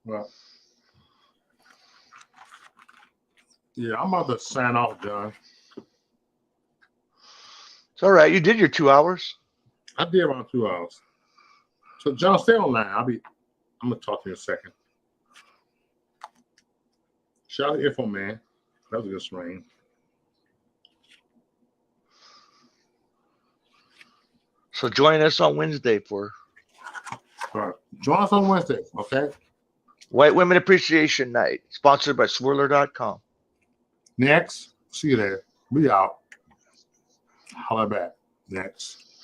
Well, yeah, I'm about to sign off, John. It's all right. You did your 2 hours. I did around 2 hours. So, John, stay online. I'm gonna talk to you in a second. Shout out to Info Man. That was a good stream. So join us on Wednesday for All right. Join us on Wednesday, okay? White Women Appreciation Night, sponsored by Swirler.com. Next. See you there. We out. Holla back. Next.